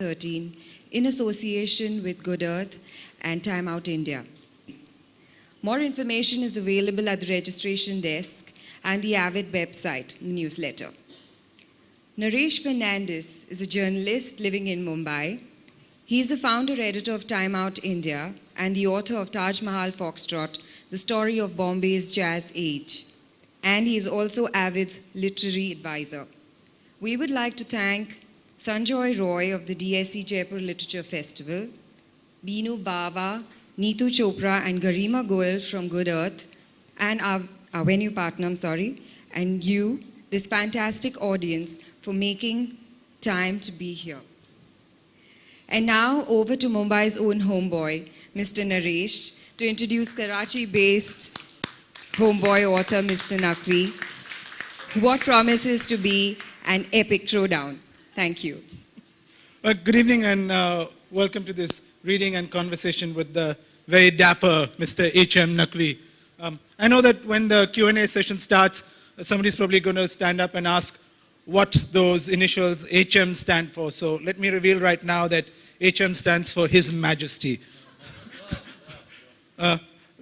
13 in association with Good Earth and Time Out India. More information is available at the registration desk and the Avid website newsletter. Naresh Fernandes is a journalist living in Mumbai. He is the founder editor of Time Out India and the author of Taj Mahal Foxtrot, the story of Bombay's jazz age. And he is also Avid's literary advisor. We would like to thank Sanjoy Roy of the DSC Jaipur Literature Festival, Binu Bava, Neetu Chopra and Garima Goel from Good Earth, and our venue partner, and you, this fantastic audience, for making time to be here. And now over to Mumbai's own homeboy, Mr. Naresh, to introduce Karachi-based homeboy author, Mr. Naqvi, what promises to be an epic throwdown. Thank you. Good evening and welcome to this reading and conversation with the very dapper Mr. H.M. Naqvi. I know that when the Q&A session starts, somebody's probably going to stand up and ask what those initials H.M. stand for. So let me reveal right now that H.M. stands for His Majesty.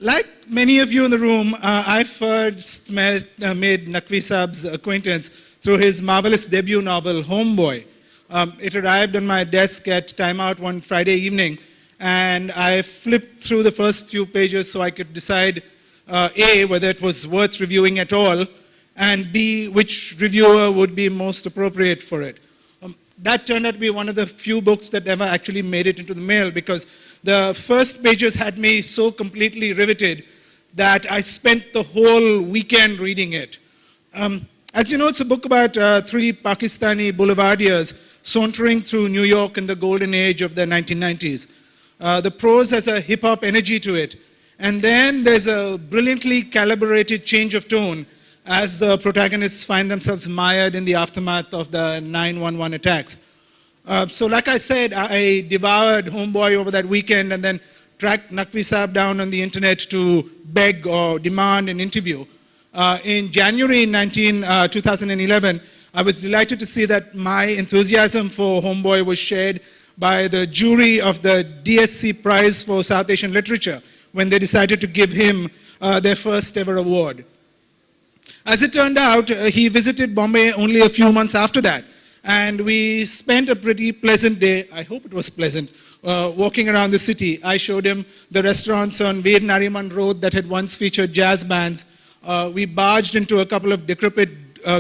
Like many of you in the room, I first made Naqvi Saab's acquaintance through his marvelous debut novel, Homeboy. It arrived on my desk at Time Out one Friday evening, and I flipped through the first few pages so I could decide, A, whether it was worth reviewing at all, and B, which reviewer would be most appropriate for it. That turned out to be one of the few books that ever actually made it into the mail, because the first pages had me so completely riveted that I spent the whole weekend reading it. As you know, it's a book about three Pakistani boulevardiers sauntering through New York in the golden age of the 1990s. The prose has a hip-hop energy to it. And then there's a brilliantly calibrated change of tone as the protagonists find themselves mired in the aftermath of the 9/11 attacks. So like I said, I devoured Homeboy over that weekend and then tracked Naqvi Saab down on the internet to beg or demand an interview. In January 2011, I was delighted to see that my enthusiasm for Homeboy was shared by the jury of the DSC Prize for South Asian Literature when they decided to give him their first ever award. As it turned out, he visited Bombay only a few months after that, and we spent a pretty pleasant day, I hope it was pleasant, walking around the city. I showed him the restaurants on Veer Nariman Road that had once featured jazz bands. We barged into a couple of decrepit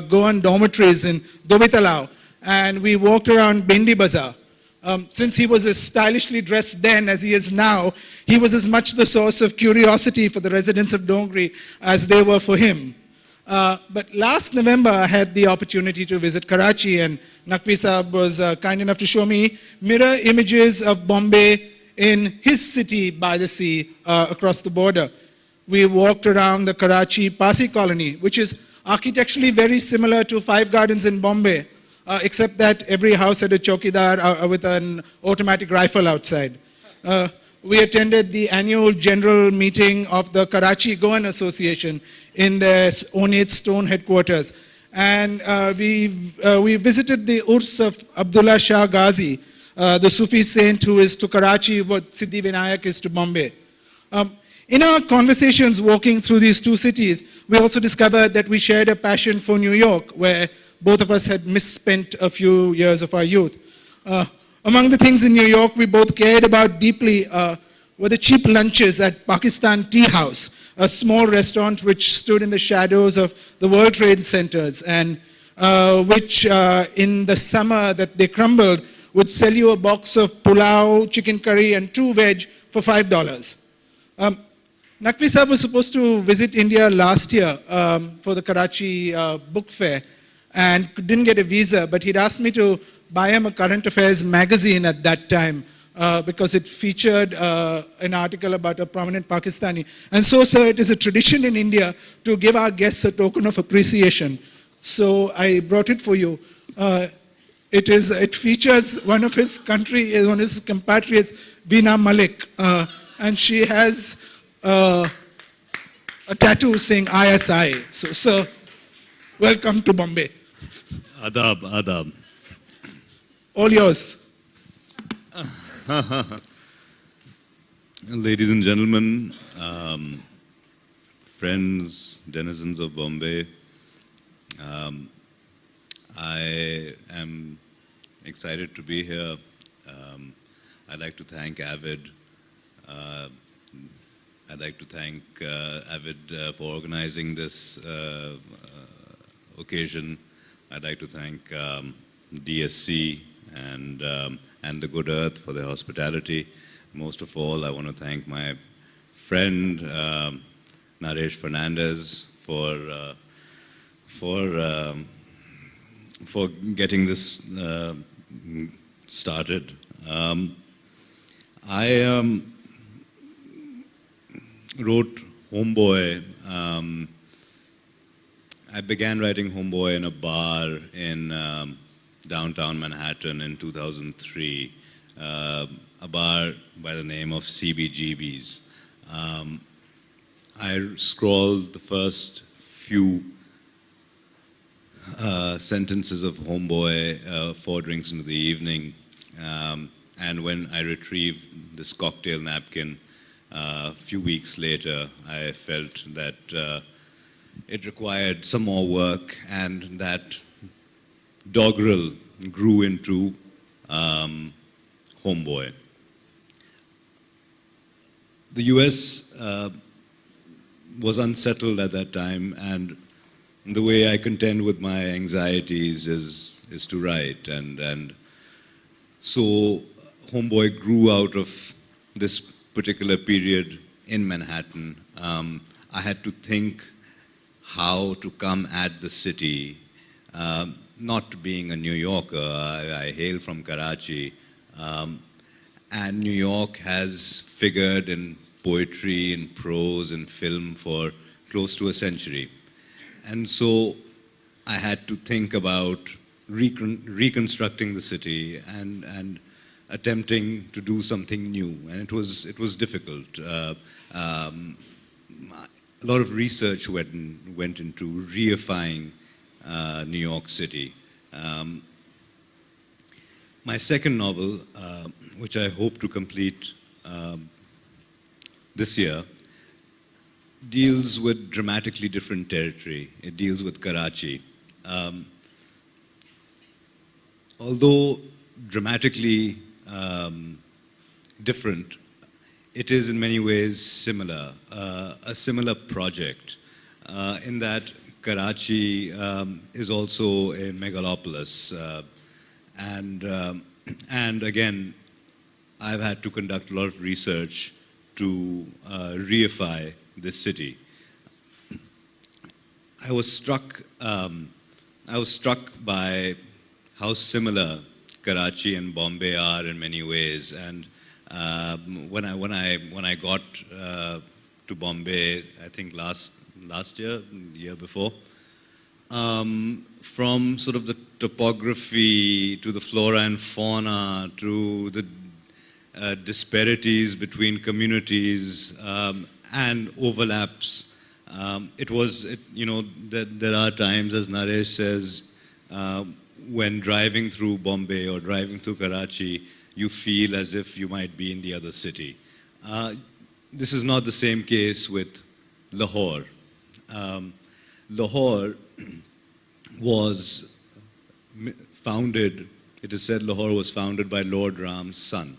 Goan dormitories in Dobitalau, and we walked around Bendi Bazaar. Since he was as stylishly dressed then as he is now, he was as much the source of curiosity for the residents of Dongri as they were for him. But last November, I had the opportunity to visit Karachi, and Naqvi Saab was kind enough to show me mirror images of Bombay in his city by the sea across the border. We walked around the Karachi Parsi colony, which is architecturally very similar to Five Gardens in Bombay, except that every house had a chowkidar with an automatic rifle outside. We attended the annual general meeting of the Karachi Goan Association in their ornate stone headquarters. And we visited the Urs of Abdullah Shah Ghazi, the Sufi saint who is to Karachi what Siddhi Vinayak is to Bombay. In our conversations walking through these two cities, we also discovered that we shared a passion for New York, where both of us had misspent a few years of our youth. Among the things in New York we both cared about deeply were the cheap lunches at Pakistan Tea House, a small restaurant which stood in the shadows of the World Trade Centers and which in the summer that they crumbled would sell you a box of pulao, chicken curry and 2 veg for $5. Naqvi Saab was supposed to visit India last year for the Karachi book fair and didn't get a visa, but he'd asked me to buy him a current affairs magazine at that time because it featured an article about a prominent Pakistani. And so, sir, it is a tradition in India to give our guests a token of appreciation. So I brought it for you. It features one of his compatriots, Veena Malik, and she has a tattoo saying ISI. So, sir, welcome to Bombay. Adab, adab. All yours. Ladies and gentlemen, friends, denizens of Bombay, I am excited to be here. I'd like to thank Avid. I'd like to thank Avid for organizing this occasion. I'd like to thank DSC and the Good Earth for their hospitality. Most of all, I want to thank my friend Naresh Fernandes for getting this started. I wrote Homeboy. I began writing Homeboy in a bar in downtown Manhattan in 2003, a bar by the name of CBGB's. I scrawled the first few sentences of Homeboy 4 drinks into the evening, and when I retrieved this cocktail napkin a few weeks later, I felt that it required some more work, and that doggerel grew into Homeboy. The US was unsettled at that time, and the way I contend with my anxieties is to write, and so Homeboy grew out of this particular period in Manhattan. I had to think how to come at the city, not being a New Yorker. I hail from Karachi, and New York has figured in poetry, in prose, in film for close to a century. And so I had to think about reconstructing the city and attempting to do something new, and it was difficult. A lot of research went into reifying New York City. My second novel, which I hope to complete this year, deals with dramatically different territory. It deals with Karachi. Although dramatically different, it is in many ways similar, a similar project, in that Karachi is also a megalopolis, and again, I've had to conduct a lot of research to reify this city. I was struck by how similar Karachi and Bombay are in many ways, and when I got to Bombay, I think last year, year before, from sort of the topography to the flora and fauna to the disparities between communities and overlaps, there are times, as Naresh says, when driving through Bombay or driving through Karachi, you feel as if you might be in the other city. This is not the same case with Lahore. Lahore was founded, it is said Lahore was founded by Lord Ram's son.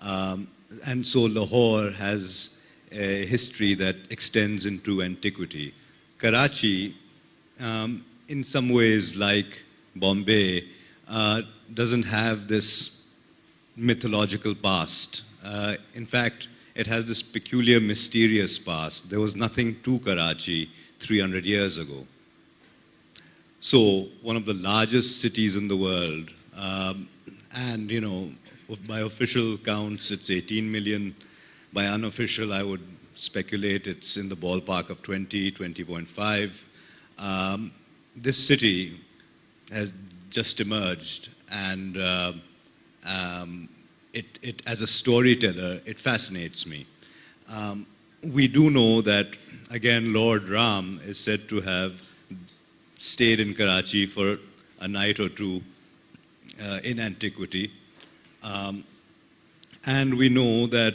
And so Lahore has a history that extends into antiquity. Karachi, in some ways like Bombay, doesn't have this mythological past. In fact, it has this peculiar, mysterious past. There was nothing to Karachi 300 years ago. So, one of the largest cities in the world, and by official counts, it's 18 million. By unofficial, I would speculate it's in the ballpark of 20.5. This city has just emerged, and it as a storyteller, it fascinates me. We do know that, again, Lord Ram is said to have stayed in Karachi for a night or two in antiquity. And we know that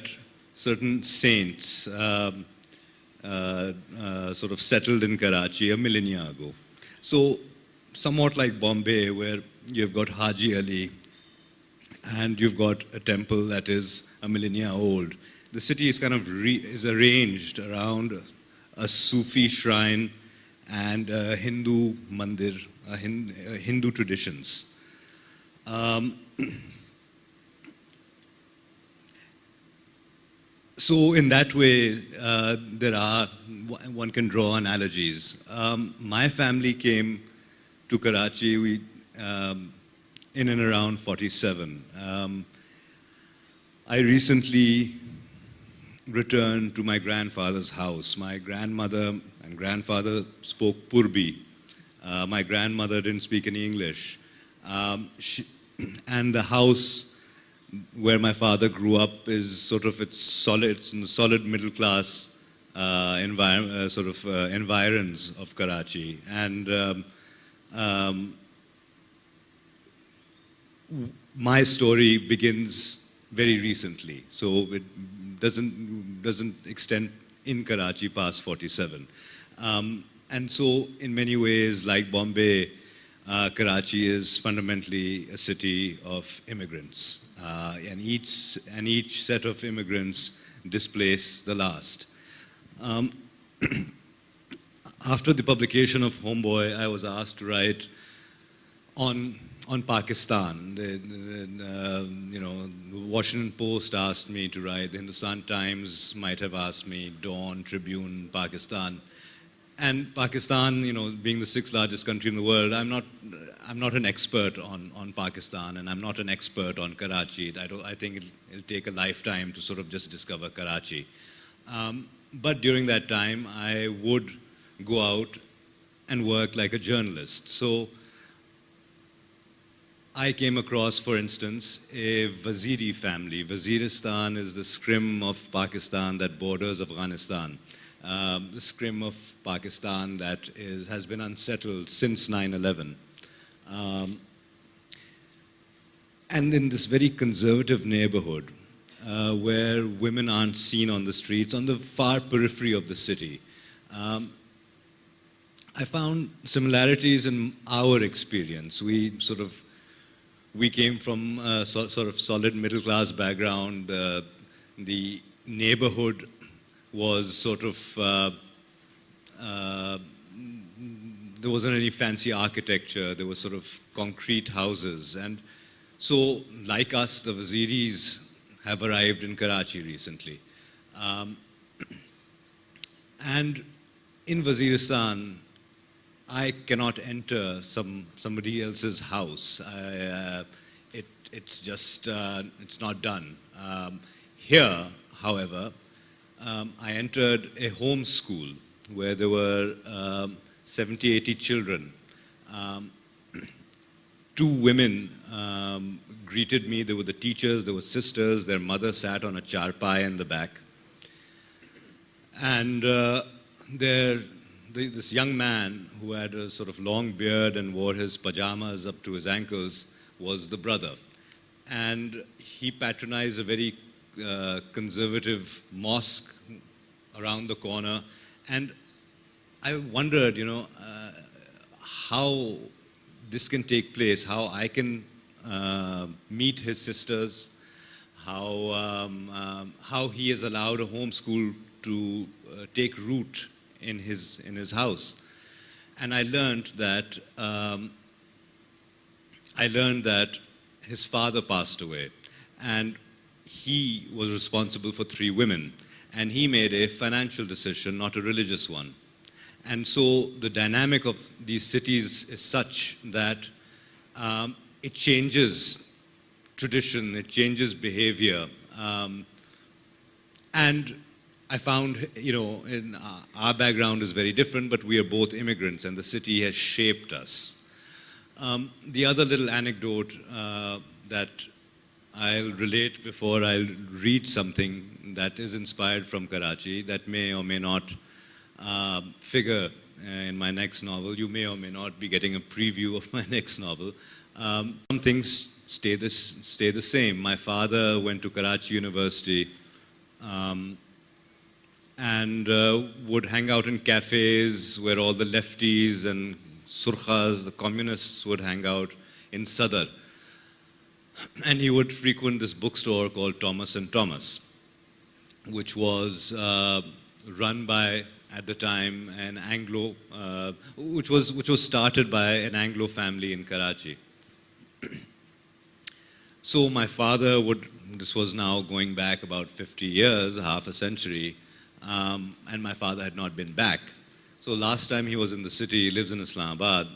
certain saints sort of settled in Karachi a millennia ago. So somewhat like Bombay, where you've got Haji Ali and you've got a temple that is a millennia old. The city is kind of is arranged around a Sufi shrine and a Hindu mandir, Hindu traditions. So in that way, one can draw analogies. My family came to Karachi in and around 47. I recently returned to my grandfather's house. My grandmother and grandfather spoke Purbi. My grandmother didn't speak any English. And the house where my father grew up is sort of it's in the solid middle class environs of Karachi. And my story begins very recently, so it doesn't extend in Karachi past 47. And so in many ways, like Bombay, Karachi is fundamentally a city of immigrants. And each set of immigrants displace the last. After the publication of Homeboy, I was asked to write on Pakistan. The Washington Post asked me to write. The Hindustan Times might have asked me. Dawn, Tribune, Pakistan. And Pakistan, being the sixth largest country in the world, I'm not an expert on Pakistan, and I'm not an expert on Karachi. I think it'll take a lifetime to sort of just discover Karachi. But during that time, I would go out and work like a journalist. So I came across, for instance, a Waziri family. Waziristan is the scrim of Pakistan that borders Afghanistan. The scrim of Pakistan that has been unsettled since 9/11. And in this very conservative neighborhood, where women aren't seen on the streets, on the far periphery of the city, I found similarities in our experience. We came from a sort of solid middle class background. The neighborhood was sort of, there wasn't any fancy architecture. There was sort of concrete houses. And so, like us, the Waziris have arrived in Karachi recently. And in Waziristan, I cannot enter somebody else's house. It's not done. Here, however, I entered a home school where there were 70, 80 children. Two women greeted me. There were the teachers, there were sisters. Their mother sat on a charpai in the back. And this young man who had a sort of long beard and wore his pajamas up to his ankles was the brother. And he patronized a very conservative mosque around the corner. And I wondered, how this can take place, how I can meet his sisters, how he has allowed a home school to take root in his house. And I learned that his father passed away, and he was responsible for 3 women, and he made a financial decision, not a religious one. And so the dynamic of these cities is such that it changes tradition, it changes behavior. And I found, in our background is very different, but we are both immigrants, and the city has shaped us. The other little anecdote that I'll relate before I'll read something that is inspired from Karachi that may or may not figure in my next novel. You may or may not be getting a preview of my next novel. Some things stay the same. My father went to Karachi University and would hang out in cafes where all the lefties and surkhas, the communists, would hang out in Sadr. And he would frequent this bookstore called Thomas and Thomas, which was run by, at the time, an Anglo, which was started by an Anglo family in Karachi. So my father would, this was now going back about 50 years, half a century, and my father had not been back. So last time he was in the city, he lives in Islamabad,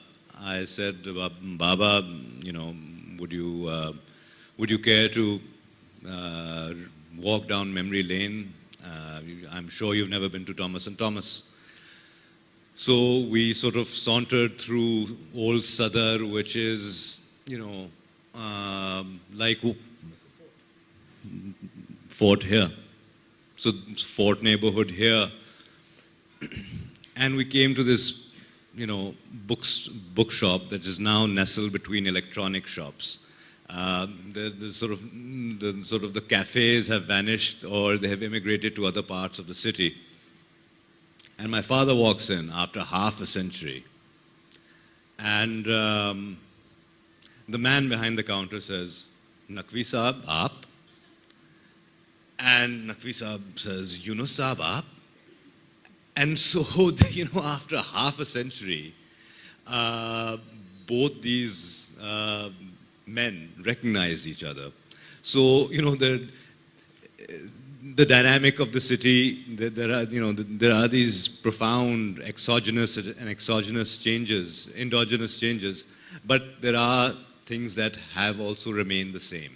I said, Baba, you know, would you care to walk down memory lane? I'm sure you've never been to Thomas and Thomas. So we sort of sauntered through Old Sadr, which is, you know, like Fort here. So Fort neighborhood here. And we came to this, you know, bookshop that is now nestled between electronic shops. The cafes have vanished or they have immigrated to other parts of the city. And my father walks in after half a century. And the man behind the counter says, Naqvi Saab, aap? And Naqvi Saab says, Yunus Saab, aap? And so, you know, after half a century, both these men recognize each other. So, you know, the dynamic of the city, there are these profound exogenous and exogenous changes, endogenous changes, but there are things that have also remained the same.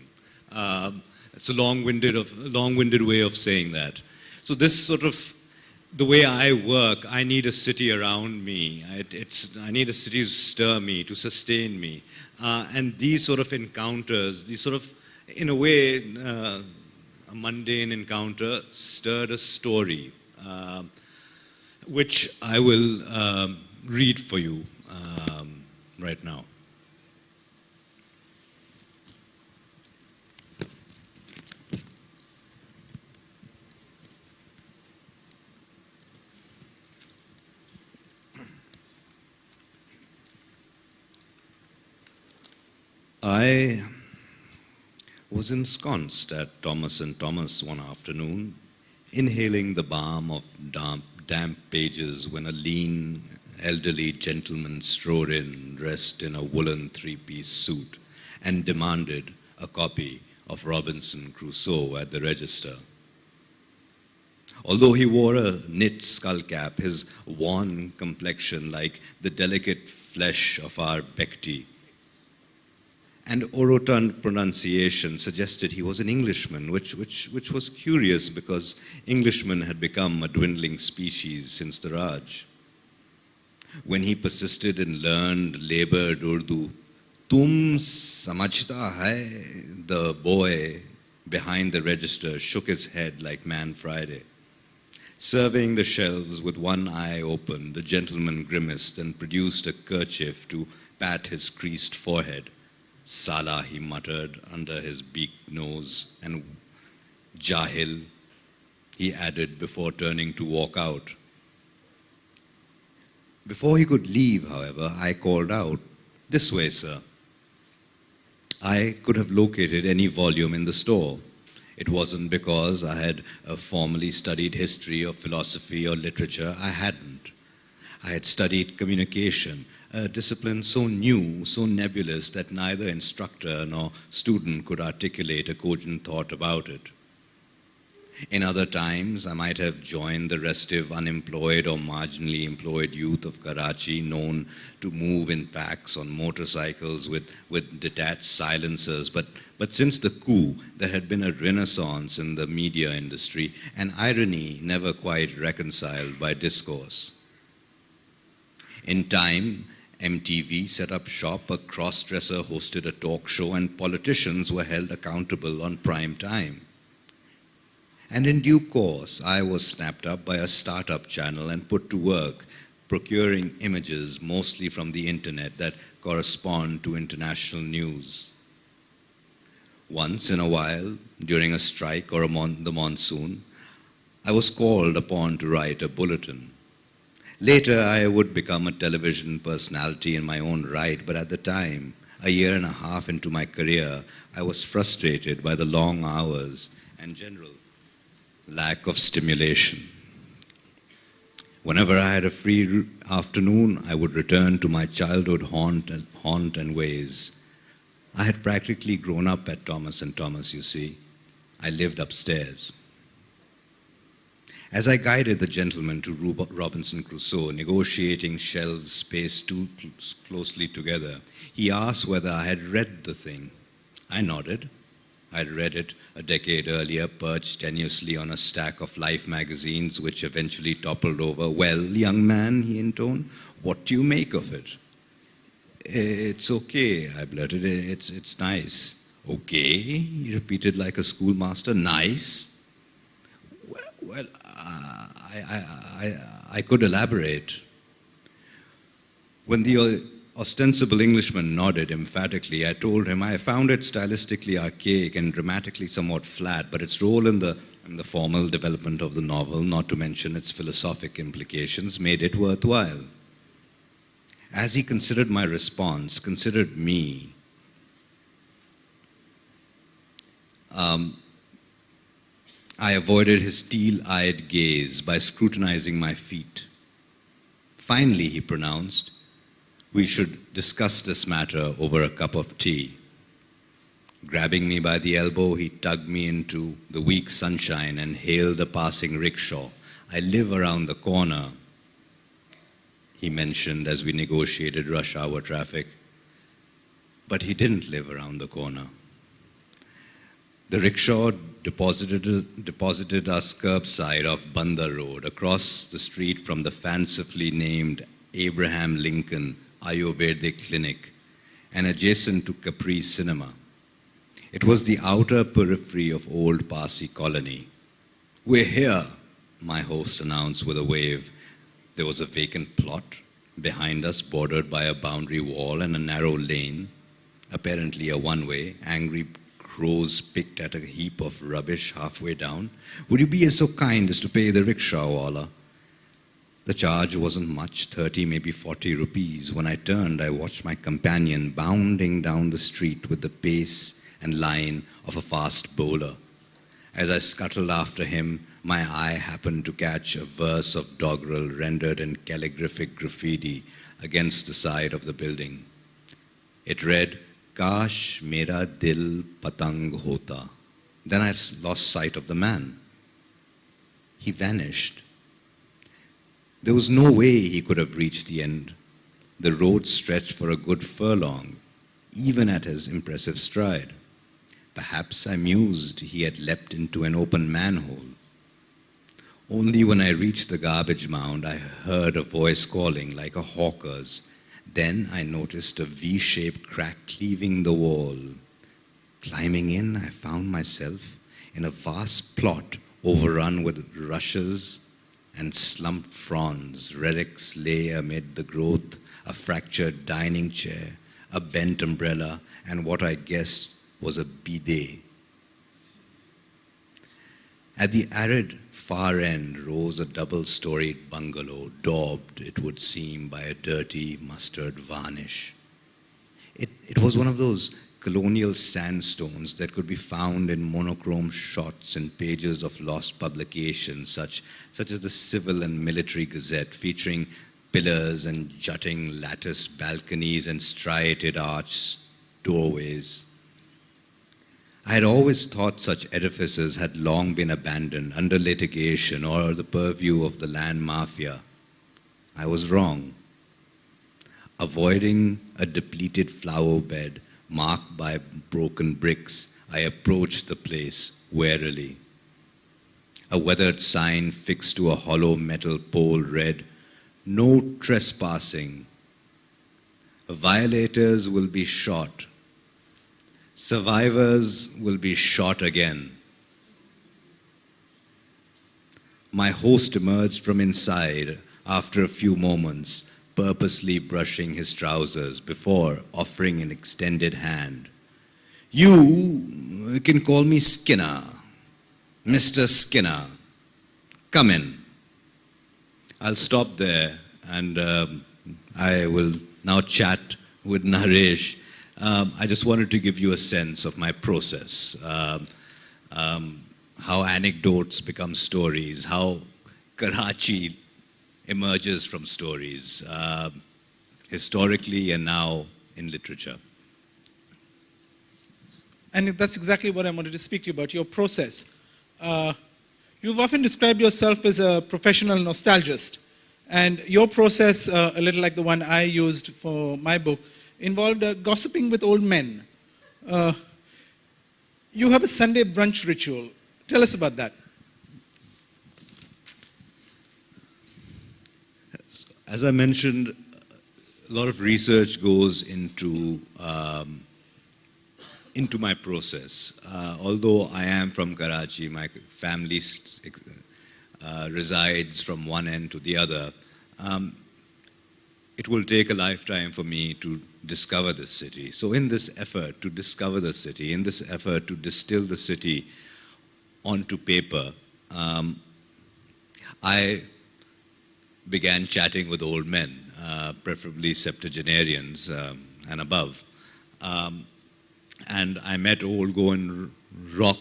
It's a long-winded way of saying that. So this sort of, the way I work, I need a city around me. I need a city to stir me, to sustain me. And these sort of encounters, these sort of, in a way, a mundane encounter stirred a story, which I will read for you right now. I was ensconced at Thomas and Thomas one afternoon, inhaling the balm of damp pages when a lean, elderly gentleman strode in, dressed in a woolen three-piece suit, and demanded a copy of Robinson Crusoe at the register. Although he wore a knit skullcap, his wan complexion like the delicate flesh of our Bekti, and orotund pronunciation suggested he was an Englishman, which was curious because Englishmen had become a dwindling species since the Raj. When he persisted in learned, labored Urdu, "Tum samajhta hai?" the boy behind the register shook his head like Man Friday. Surveying the shelves with one eye open, the gentleman grimaced and produced a kerchief to pat his creased forehead. "Sala," he muttered under his beaked nose, and "Jahil," he added before turning to walk out. Before he could leave, however, I called out, "This way, sir." I could have located any volume in the store. It wasn't because I had formally studied history or philosophy or literature. I hadn't. I had studied communication, a discipline so new, so nebulous that neither instructor nor student could articulate a cogent thought about it. In other times, I might have joined the restive, unemployed or marginally employed youth of Karachi, known to move in packs on motorcycles with detached silencers. But since the coup, there had been a renaissance in the media industry, an irony never quite reconciled by discourse. In time, MTV set up shop, a cross-dresser hosted a talk show, and politicians were held accountable on prime time. And in due course, I was snapped up by a startup channel and put to work, procuring images, mostly from the internet, that correspond to international news. Once in a while, during a strike or the monsoon, I was called upon to write a bulletin. Later, I would become a television personality in my own right, but at the time, a year and a half into my career, I was frustrated by the long hours and general lack of stimulation. Whenever I had a free afternoon, I would return to my childhood haunt and ways. I had practically grown up at Thomas & Thomas, you see. I lived upstairs. As I guided the gentleman to Robinson Crusoe, negotiating shelves spaced too closely together, he asked whether I had read the thing. I nodded. I had read it a decade earlier, perched tenuously on a stack of Life magazines, which eventually toppled over. "Well, young man," he intoned, "what do you make of it?" "It's okay," I blurted. It's nice." "Okay," he repeated like a schoolmaster. "Nice?" Well, I could elaborate. When the ostensible Englishman nodded emphatically, I told him I found it stylistically archaic and dramatically somewhat flat, but its role in the formal development of the novel, not to mention its philosophic implications, made it worthwhile. As he considered my response, considered me, I avoided his steel-eyed gaze by scrutinizing my feet. Finally, he pronounced, "We should discuss this matter over a cup of tea." Grabbing me by the elbow, he tugged me into the weak sunshine and hailed a passing rickshaw. "I live around the corner," he mentioned as we negotiated rush hour traffic. But he didn't live around the corner. The rickshaw deposited us curbside off Bandar Road, across the street from the fancifully named Abraham Lincoln Ayurvedic Clinic and adjacent to Capri Cinema. It was the outer periphery of Old Parsi Colony. "We're here," my host announced with a wave. There was a vacant plot behind us, bordered by a boundary wall and a narrow lane, apparently a one-way. Angry crows picked at a heap of rubbish halfway down. "Would you be so kind as to pay the rickshawwala?" The charge wasn't much, 30, maybe 40 rupees. When I turned, I watched my companion bounding down the street with the pace and line of a fast bowler. As I scuttled after him, my eye happened to catch a verse of doggerel rendered in calligraphic graffiti against the side of the building. It read, "Kash mera dil patang hota." Then I lost sight of the man. He vanished. There was no way he could have reached the end. The road stretched for a good furlong, even at his impressive stride. Perhaps I mused he had leapt into an open manhole. Only when I reached the garbage mound, I heard a voice calling like a hawker's. Then I noticed a V-shaped crack cleaving the wall. Climbing in, I found myself in a vast plot overrun with rushes and slumped fronds. Relics lay amid the growth, a fractured dining chair, a bent umbrella, and what I guessed was a bidet. At the arid far end rose a double-storied bungalow, daubed, it would seem, by a dirty mustard varnish. It was one of those colonial sandstones that could be found in monochrome shots in pages of lost publications, such as the Civil and Military Gazette, featuring pillars and jutting lattice balconies and striated arched doorways. I had always thought such edifices had long been abandoned, under litigation, or the purview of the land mafia. I was wrong. Avoiding a depleted flower bed marked by broken bricks, I approached the place warily. A weathered sign fixed to a hollow metal pole read, "No trespassing. Violators will be shot. Survivors will be shot again." My host emerged from inside after a few moments, purposely brushing his trousers before offering an extended hand. You can call me Skinner, Mr. Skinner. Come in. I'll stop there and I will now chat with Naresh. I just wanted to give you a sense of my process, how anecdotes become stories, how Karachi emerges from stories, historically and now in literature. And that's exactly what I wanted to speak to you about, your process. You've often described yourself as a professional nostalgist. And your process, a little like the one I used for my book, involved gossiping with old men. You have a Sunday brunch ritual. Tell us about that. As I mentioned, a lot of research goes into my process. Although I am from Karachi, my family resides from one end to the other. It will take a lifetime for me to discover this city. So in this effort to discover the city, in this effort to distill the city onto paper, I began chatting with old men, preferably septuagenarians and above. And I met old Goan rock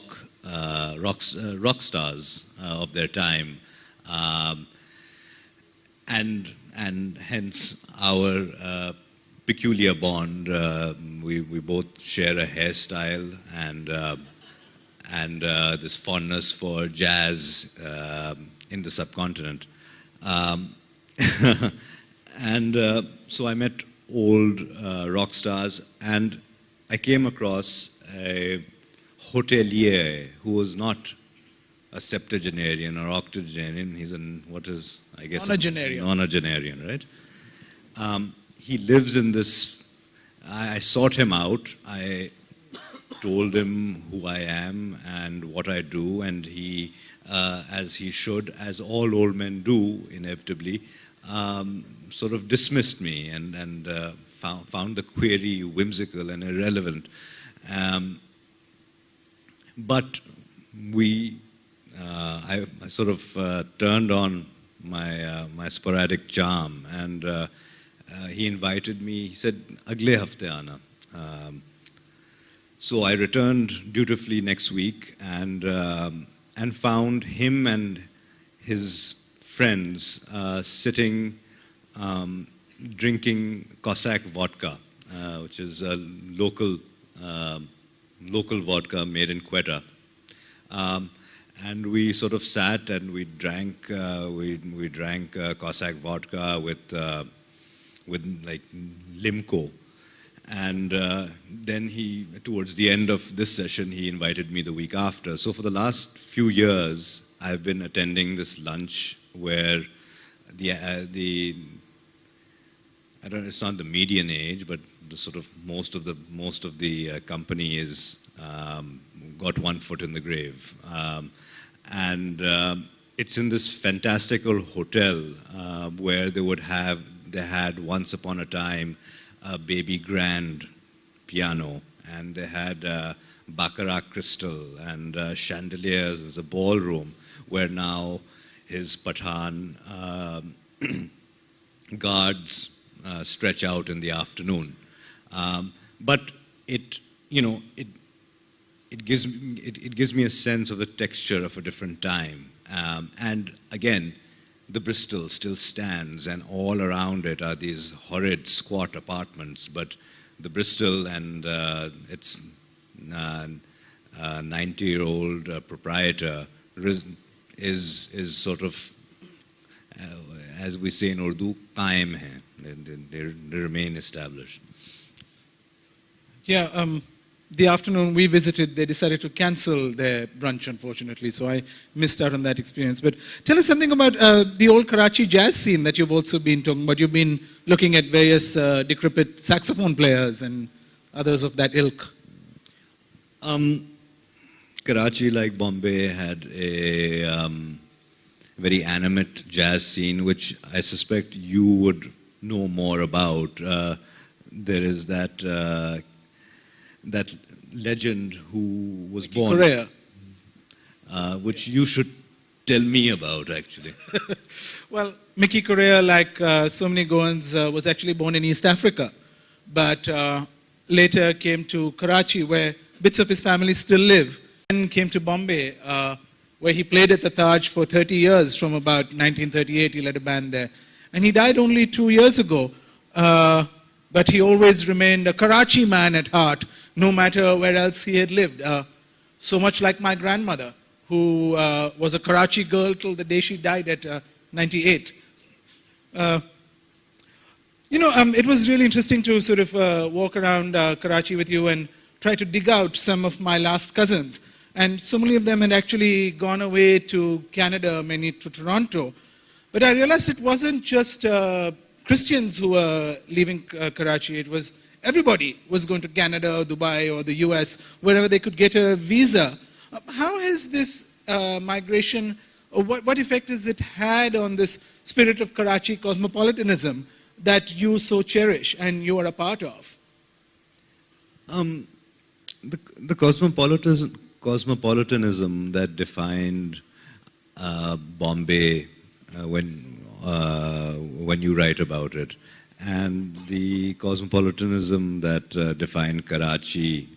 stars of their time, and hence our peculiar bond. We both share a hairstyle and this fondness for jazz in the subcontinent. And so I met old rock stars, and I came across a hotelier who was not a septuagenarian or octogenarian. He's nonagenarian, right? He lives in this. I sought him out. I told him who I am and what I do, and he, as he should, as all old men do, inevitably, sort of dismissed me and found the query whimsical and irrelevant. But I sort of turned on my sporadic charm, and he invited me. He said, "Agle hafte aana." So I returned dutifully next week and found him and his friends sitting drinking Cossack vodka, which is a local vodka made in Quetta. And we sort of sat and we drank Cossack vodka with like Limco. And then towards the end of this session, he invited me the week after. So for the last few years, I've been attending this lunch where it's not the median age, but the sort of most of the company is got one foot in the grave, and it's in this fantastical hotel where they had once upon a time a baby grand piano, and they had baccarat crystal and chandeliers as a ballroom where now his Pathan guards stretch out in the afternoon. But it gives me a sense of the texture of a different time. And again, the Bristol still stands, and all around it are these horrid squat apartments. But the Bristol and its 90-year-old proprietor is sort of, as we say in Urdu, qaim hai. They remain established. Yeah, the afternoon we visited, they decided to cancel their brunch, unfortunately, so I missed out on that experience. But tell us something about the old Karachi jazz scene that you've also been talking about. You've been looking at various decrepit saxophone players and others of that ilk. Karachi, like Bombay, had very animate jazz scene, which I suspect you would know more about. There is that that legend who was Mickey born, Corea. which you should tell me about, actually. Well, Mickey Corea, like so many Goans, was actually born in East Africa, but later came to Karachi, where bits of his family still live, and came to Bombay, where he played at the Taj for 30 years. From about 1938, he led a band there. And he died only 2 years ago, but he always remained a Karachi man at heart, no matter where else he had lived. So much like my grandmother, who was a Karachi girl till the day she died at 98. It was really interesting to sort of walk around Karachi with you and try to dig out some of my last cousins. And so many of them had actually gone away to Canada, many to Toronto. But I realized it wasn't just Christians who were leaving Karachi. It was everybody was going to Canada or Dubai or the US, wherever they could get a visa. How has this migration, or what effect has it had on this spirit of Karachi cosmopolitanism that you so cherish and you are a part of? The cosmopolitanism that defined Bombay when you write about it, and the cosmopolitanism that defined Karachi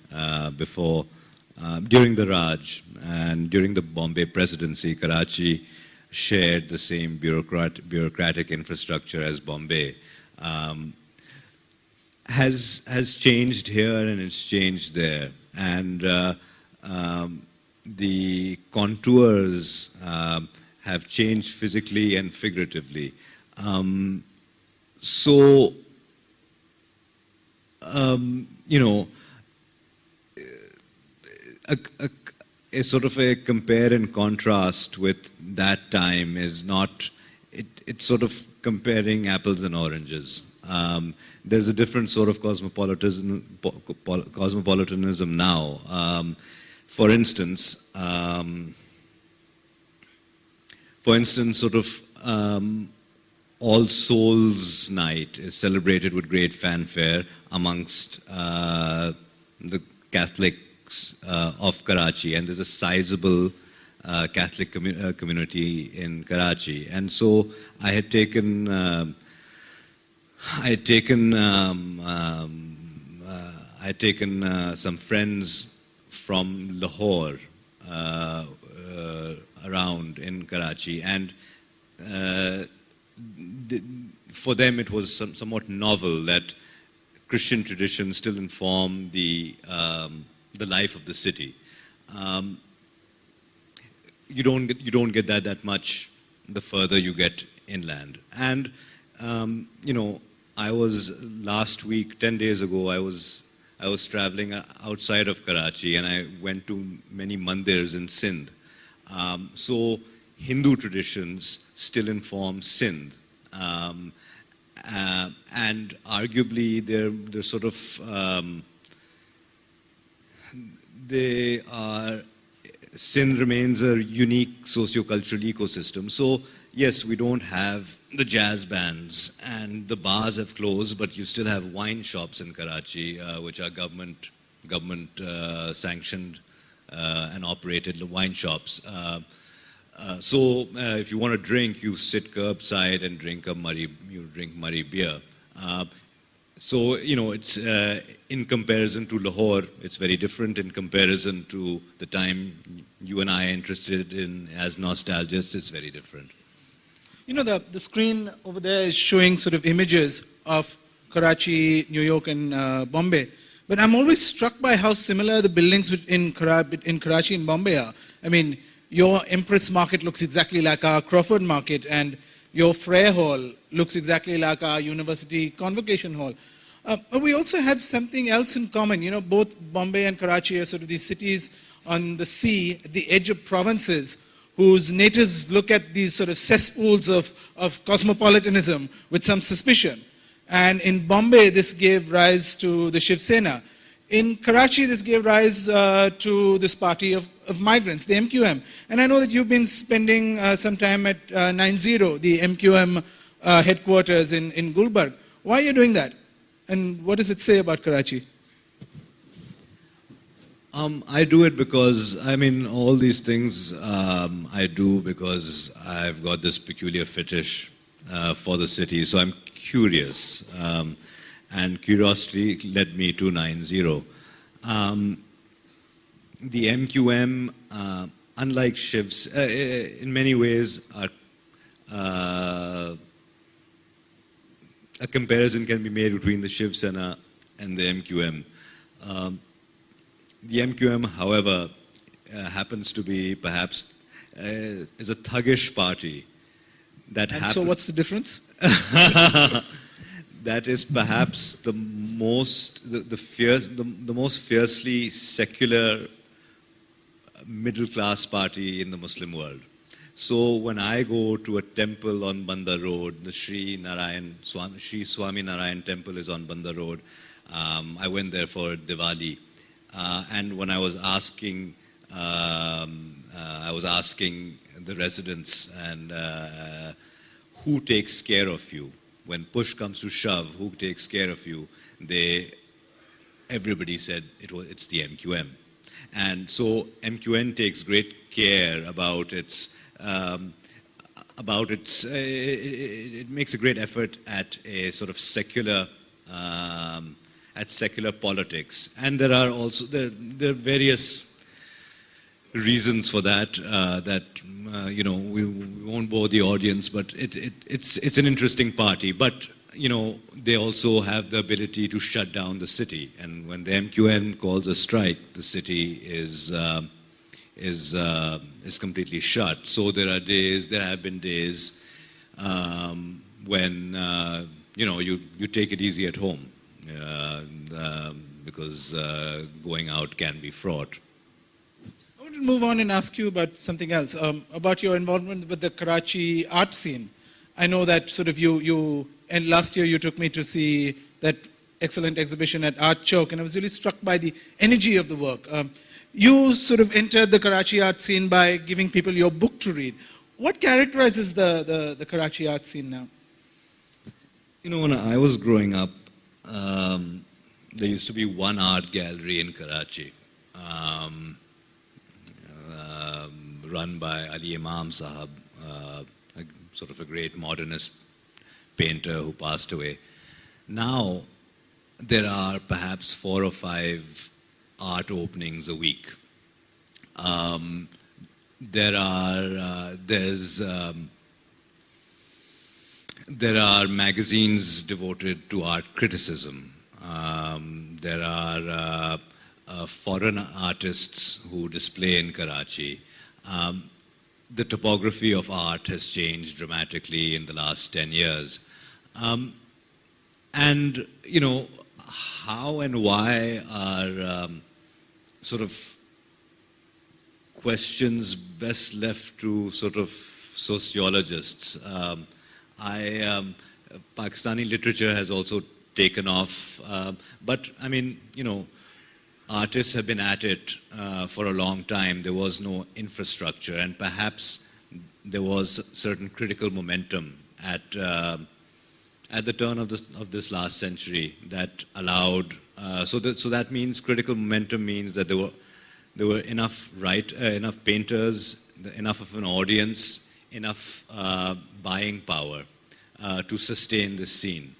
during the Raj and during the Bombay presidency. Karachi shared the same bureaucratic infrastructure as Bombay. Has changed here and it's changed there, and the contours have changed physically and figuratively. A sort of a compare and contrast with that time is not, it's sort of comparing apples and oranges. There's a different sort of cosmopolitanism now. For instance, sort of All Souls Night is celebrated with great fanfare amongst the Catholics of Karachi, and there's a sizable Catholic community in Karachi. And so I had taken some friends from Lahore around in Karachi, and for them it was somewhat novel that Christian traditions still inform the life of the city. You don't get that much the further you get inland. And I was last week, 10 days ago, I was traveling outside of Karachi, and I went to many mandirs in Sindh. So Hindu traditions still inform Sindh, and arguably they're sort of Sindh remains a unique socio-cultural ecosystem. So yes, we don't have the jazz bands, and the bars have closed, but you still have wine shops in Karachi, which are government sanctioned and operated wine shops. So if you want to drink, you sit curbside and drink Murray beer. So it's in comparison to Lahore, it's very different. In comparison to the time you and I are interested in as nostalgists, it's very different. The screen over there is showing sort of images of Karachi, New York, and Bombay. But I'm always struck by how similar the buildings in Karachi and Bombay are. I mean, your Empress Market looks exactly like our Crawford Market, and your Frere Hall looks exactly like our University Convocation Hall. But we also have something else in common. Both Bombay and Karachi are sort of these cities on the sea, at the edge of provinces, whose natives look at these sort of cesspools of cosmopolitanism with some suspicion. And in Bombay, this gave rise to the Shiv Sena. In Karachi, this gave rise to this party of migrants, the MQM. And I know that you've been spending some time at 90, the MQM headquarters in Gulbarg. Why are you doing that? And what does it say about Karachi? I do it because, all these things I do because I've got this peculiar fetish for the city. So I'm curious. And curiosity led me to 90. The MQM, unlike Shivs, in many ways, a comparison can be made between the Shiv Sena and the MQM. The MQM, however, happens to be perhaps is a thuggish party that happens. So what's the difference? That is perhaps the most fiercely secular middle class party in the Muslim world. So when I go to a temple on Bandar Road, the Sri Swami Narayan temple is on Bandar Road. I went there for Diwali, and when I was asking the residents and who takes care of you. When push comes to shove, who takes care of you? Everybody said it's the MQM, and so MQM takes great care about its. It makes a great effort at a sort of secular politics, and there are also there are various reasons for that. We won't bore the audience, but it's an interesting party. But they also have the ability to shut down the city, and when the MQM calls a strike, the city is completely shut. So there have been days when you take it easy at home because going out can be fraught. I want to move on and ask you about something else, about your involvement with the Karachi art scene. I know that sort of and last year you took me to see that excellent exhibition at Art Chowk, and I was really struck by the energy of the work. You sort of entered the Karachi art scene by giving people your book to read. What characterizes the Karachi art scene now? When I was growing up, there used to be one art gallery in Karachi, run by Ali Imam Sahab, sort of a great modernist painter who passed away. Now, there are perhaps 4 or 5 art openings a week. There are magazines devoted to art criticism. There are foreign artists who display in Karachi. The topography of art has changed dramatically in the last 10 years. And, how and why are sort of questions best left to sort of sociologists. Pakistani literature has also taken off, but artists have been at it for a long time. There was no infrastructure, and perhaps there was certain critical momentum at the turn of this last century that allowed. So that means critical momentum means that there were enough painters, enough of an audience, enough buying power to sustain this scene.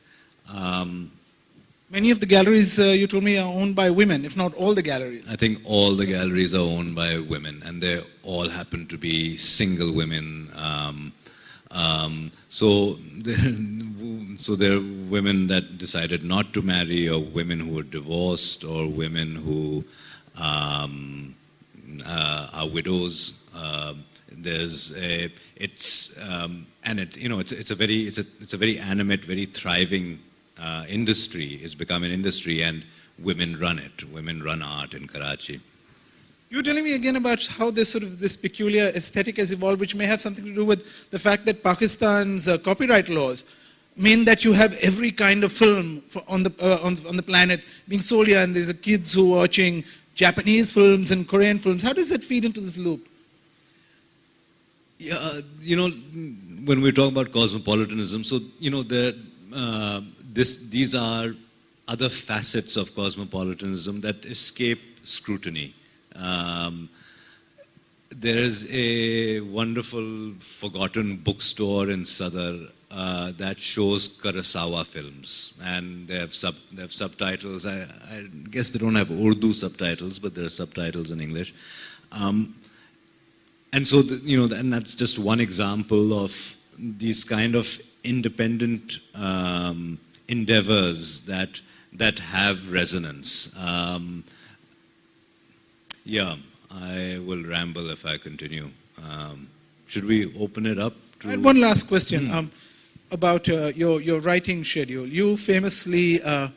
Many of the galleries, you told me, are owned by women, if not all the galleries. I think all the galleries are owned by women, and they all happen to be single women. So there are women that decided not to marry, or women who are divorced, or women who are widows. It's a very animate, very thriving industry. It's become an industry, and women run it. Women run art in Karachi. You were telling me again about how this peculiar aesthetic has evolved, which may have something to do with the fact that Pakistan's copyright laws mean that you have every kind of film on the planet being sold here, and there's a kids who are watching Japanese films and Korean films. How does that feed into this loop? Yeah, when we talk about cosmopolitanism, so these are other facets of cosmopolitanism that escape scrutiny. There is a wonderful forgotten bookstore in Sadar that shows Kurosawa films, and they have subtitles. I guess they don't have Urdu subtitles, but there are subtitles in English. And so, and that's just one example of these kind of independent endeavors that have resonance. Yeah, I will ramble if I continue. Should we open it up to... I had one last question about your writing schedule. You famously are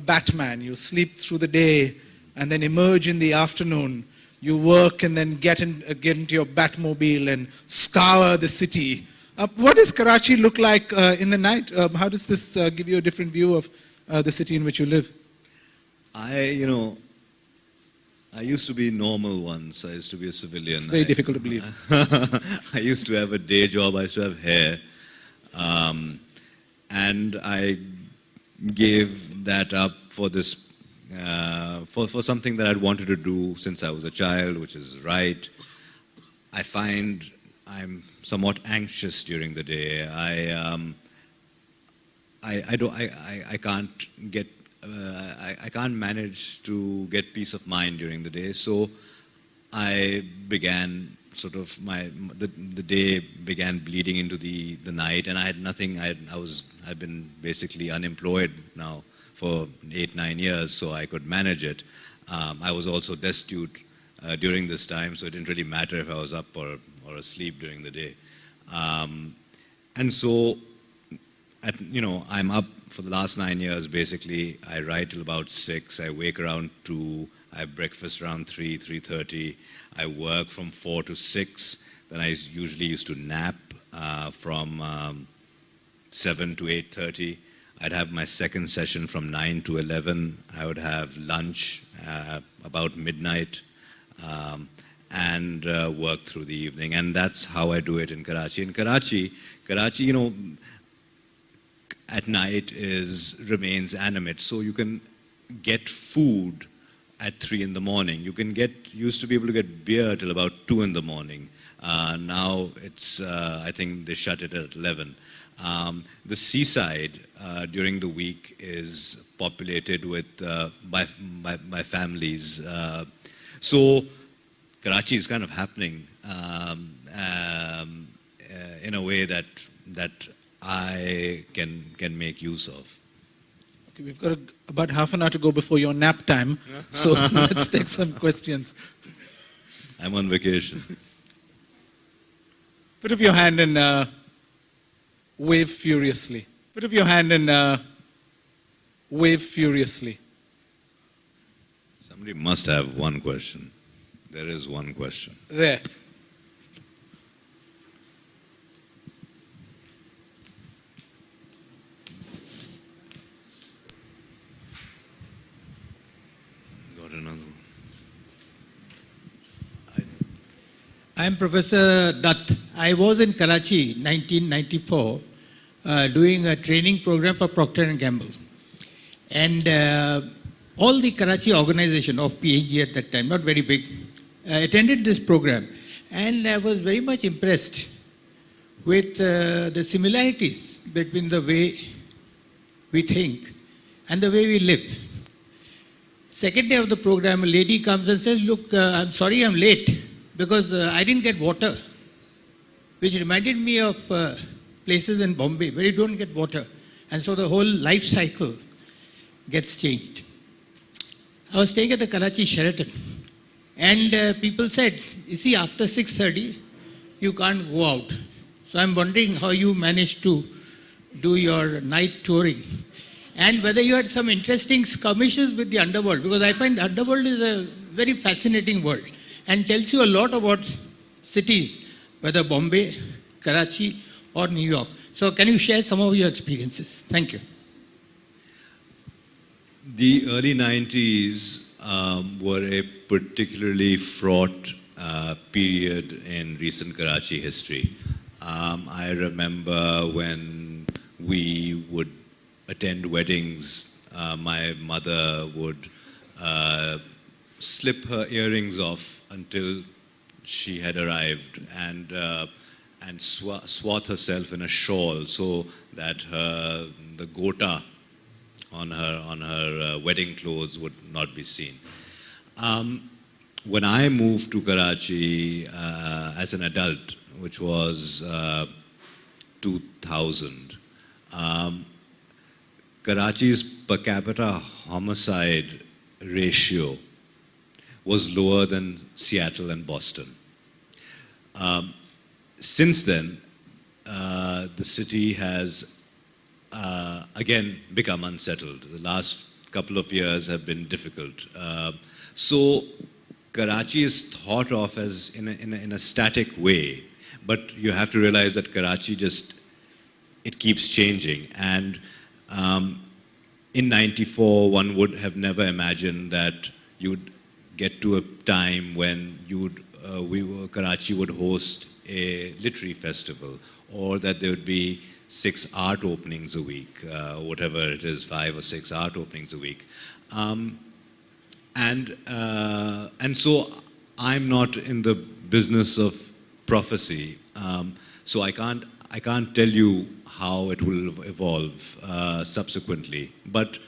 Batman. You sleep through the day and then emerge in the afternoon. You work and then get into your Batmobile and scour the city. What does Karachi look like in the night? How does this give you a different view of the city in which you live? I used to be normal once. I used to be a civilian. It's very difficult to believe. I used to have a day job. I used to have hair. And I gave that up for this, for something that I'd wanted to do since I was a child, which is write. I find I'm somewhat anxious during the day. I can't get I can't manage to get peace of mind during the day, so I began the day began bleeding into the night, and I had nothing. I've been basically unemployed now for 8-9 years, so I could manage it. I was also destitute during this time, so it didn't really matter if I was up or asleep during the day. And so, I'm up for the last 9 years, basically. I write till about 6, I wake around 2, I have breakfast around 3:30, I work from 4 to 6, then I usually used to nap from 7 to 8:30. I'd have my second session from 9 to 11, I would have lunch about midnight, and work through the evening, and that's how I do it in Karachi. In Karachi, at night remains animate, so you can get food at 3 in the morning. Used to be able to get beer till about 2 in the morning. Now it's, I think they shut it at 11. The seaside during the week is populated with by families. So Karachi is kind of happening in a way that I can make use of. Okay, we've got about half an hour to go before your nap time, so let's take some questions. I'm on vacation. Put up your hand and wave furiously. Put up your hand and wave furiously. Somebody must have one question. There is one question. There. Got another one. I'm Professor Dutt. I was in Karachi 1994 doing a training program for Procter & Gamble. And all the Karachi organization of P&G at that time, not very big, attended this program. And I was very much impressed with the similarities between the way we think and the way we live. Second day of the program, a lady comes and says, look, I'm sorry I'm late because I didn't get water, which reminded me of places in Bombay where you don't get water. And so the whole life cycle gets changed. I was staying at the Karachi Sheraton, and people said, you see, after 6:30, you can't go out. So I'm wondering how you managed to do your night touring, and whether you had some interesting skirmishes with the underworld, because I find the underworld is a very fascinating world and tells you a lot about cities, whether Bombay, Karachi, or New York. So can you share some of your experiences? Thank you. The early 90s were a particularly fraught period in recent Karachi history. I remember when we would attend weddings, my mother would slip her earrings off until she had arrived and swathe herself in a shawl so that the gota on her wedding clothes would not be seen. When I moved to Karachi as an adult, which was 2000, Karachi's per capita homicide ratio was lower than Seattle and Boston. Since then, the city has again become unsettled. The last couple of years have been difficult. So Karachi is thought of as in a static way, but you have to realize that Karachi it keeps changing. And in '94, one would have never imagined that you would get to a time when Karachi would host a literary festival, or that there would be 6 art openings a week, whatever it is, 5 or 6 art openings a week. And so I'm not in the business of prophecy, so I can't tell you how it will evolve subsequently. But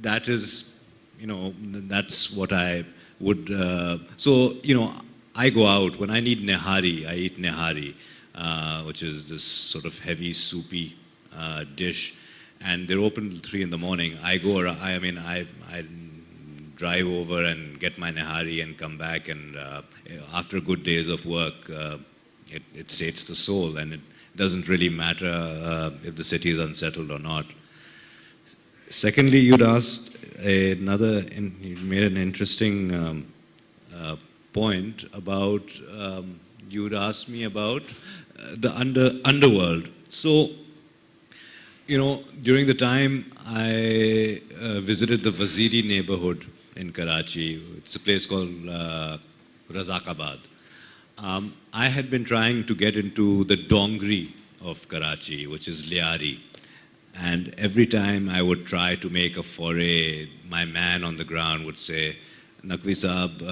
that is, that's what I would. I go out when I need nehari. I eat nehari, which is this sort of heavy, soupy dish, and they're open till 3 in the morning. I go around, I drive over and get my nehari and come back, and after good days of work, it sates the soul, and it doesn't really matter if the city is unsettled or not. Secondly, you'd asked you made an interesting point about, you'd asked me about the underworld. So, during the time I visited the Waziri neighborhood in Karachi, it's a place called Razakabad. I had been trying to get into the Dongri of Karachi, which is Liari. And every time I would try to make a foray, my man on the ground would say, Naqvi Saab,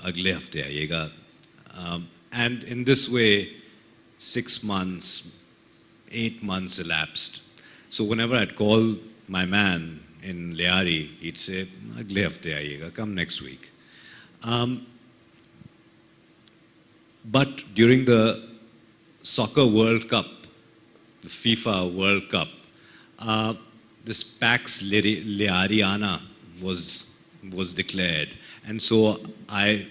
agle hafte aayega. And in this way, 6 months, 8 months elapsed. So whenever I'd call my man in Liari, he'd say, agle hafte aayega, come next week. But during the Soccer World Cup, the FIFA World Cup, this Pax Liariana was declared. And so I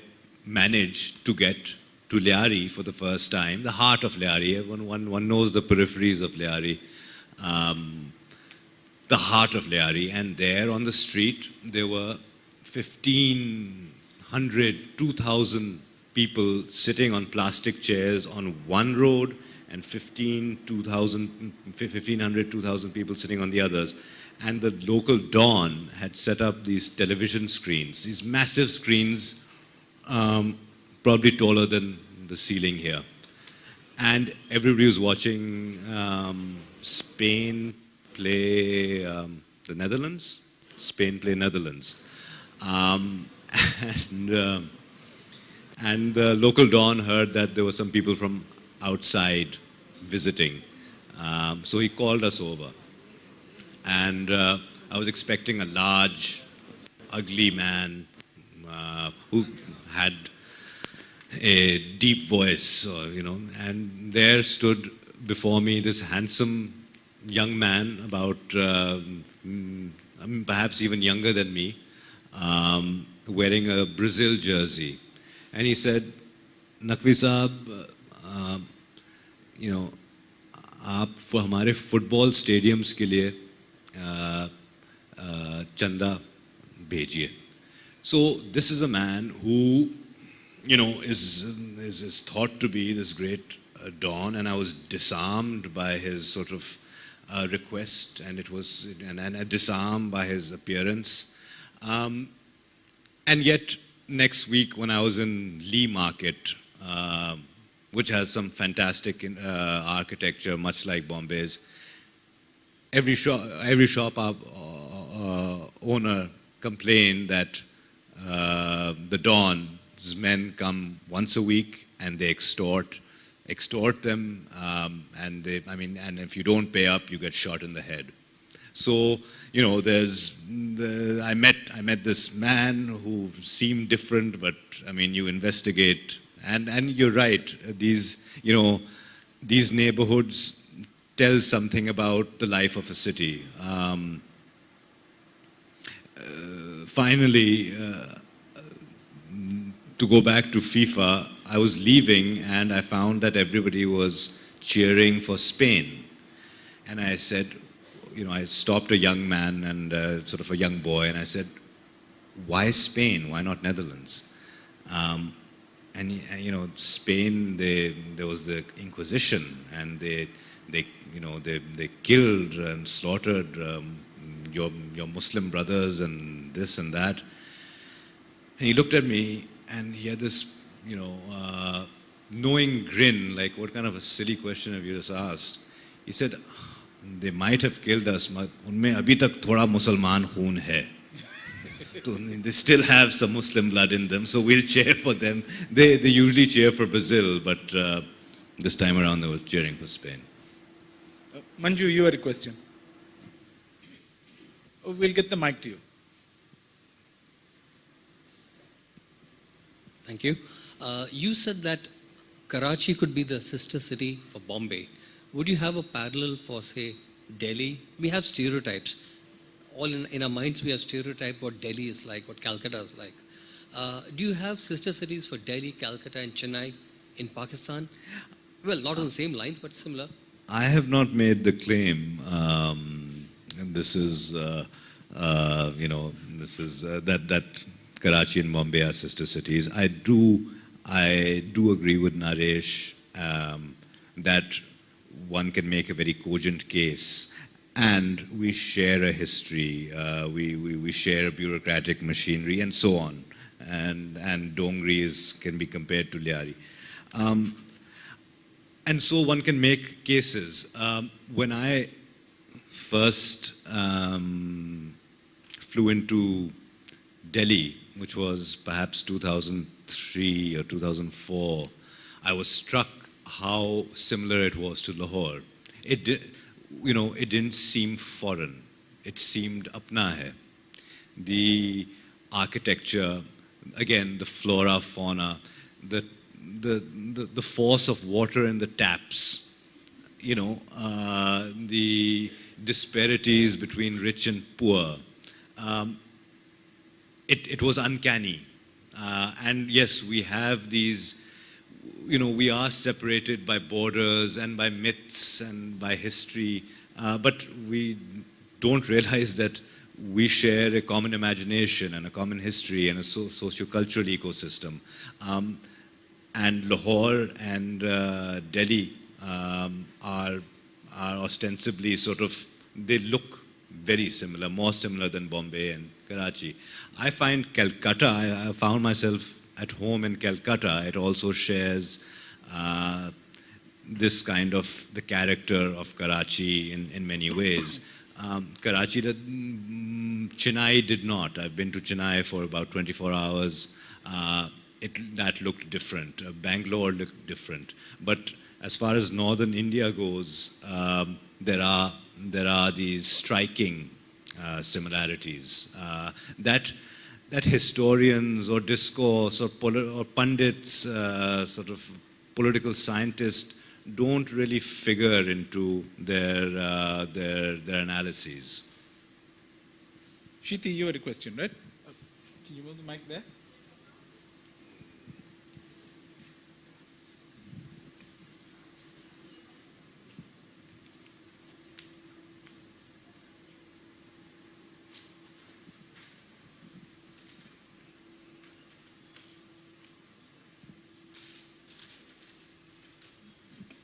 managed to get to Liari for the first time, the heart of Liari. One knows the peripheries of Liari, the heart of Liari. And there on the street, there were 1,500, 2,000 people sitting on plastic chairs on one road, and 1,500, 2,000 people sitting on the others. And the local Dawn had set up these television screens, these massive screens, probably taller than the ceiling here. And everybody was watching Spain play the Netherlands. Spain play Netherlands. And the local Dawn heard that there were some people from outside visiting. So he called us over. And I was expecting a large, ugly man who had a deep voice, and there stood before me this handsome young man, about perhaps even younger than me, wearing a Brazil jersey. And he said, Naqvi Saab, आप हमारे football stadiums के लिए चंदा भेजिए. So this is a man who, is thought to be this great Don, and I was disarmed by his sort of request, and it was and a disarm by his appearance. And yet, next week when I was in Lee Market, which has some fantastic architecture, much like Bombay's, every shop owner complained that the Don's men come once a week and they extort them, and if you don't pay up, you get shot in the head. So, you know, I met this man who seemed different, but I mean, you investigate, and you're right. These neighborhoods tell something about the life of a city. Finally, to go back to FIFA, I was leaving and I found that everybody was cheering for Spain. And I said, I stopped a young man and sort of a young boy, and I said, why Spain? Why not Netherlands? Spain, there was the Inquisition, and they killed and slaughtered your Muslim brothers and this and that. And he looked at me and he had this, knowing grin, like, what kind of a silly question have you just asked? He said, they might have killed us, but unme abhi tak thoda Musalman khoon hai. They still have some Muslim blood in them, so we'll cheer for them. They usually cheer for Brazil, but this time around they were cheering for Spain. Manju, you had a question. We'll get the mic to you. Thank you. You said that Karachi could be the sister city for Bombay. Would you have a parallel for, say, Delhi? We have stereotypes. All in our minds, we have stereotyped what Delhi is like, what Calcutta is like. Do you have sister cities for Delhi, Calcutta, and Chennai in Pakistan? Well, not on the same lines, but similar. I have not made the claim, and this is, that Karachi and Bombay are sister cities. I do agree with Naresh that one can make a very cogent case, and we share a history, we share a bureaucratic machinery, and so on. And Dongri can be compared to Liari. And so one can make cases. When I first flew into Delhi, which was perhaps 2003 or 2004, I was struck how similar it was to Lahore. It didn't seem foreign. It seemed apna hai. The architecture, again, the flora, fauna, the force of water in the taps, the disparities between rich and poor. It was uncanny. And yes, we have these, we are separated by borders and by myths and by history, but we don't realize that we share a common imagination and a common history and a socio-cultural ecosystem. And Lahore and Delhi are ostensibly they look very similar, more similar than Bombay and Karachi. I find Calcutta, I found myself at home in Calcutta. It also shares this kind of the character of Karachi in many ways. Chennai did not. I've been to Chennai for about 24 hours. That looked different. Bangalore looked different. But as far as northern India goes, there are these striking similarities that historians or discourse or pundits, political scientists, don't really figure into their analyses. Shiti, you had a question, right? Can you move the mic there?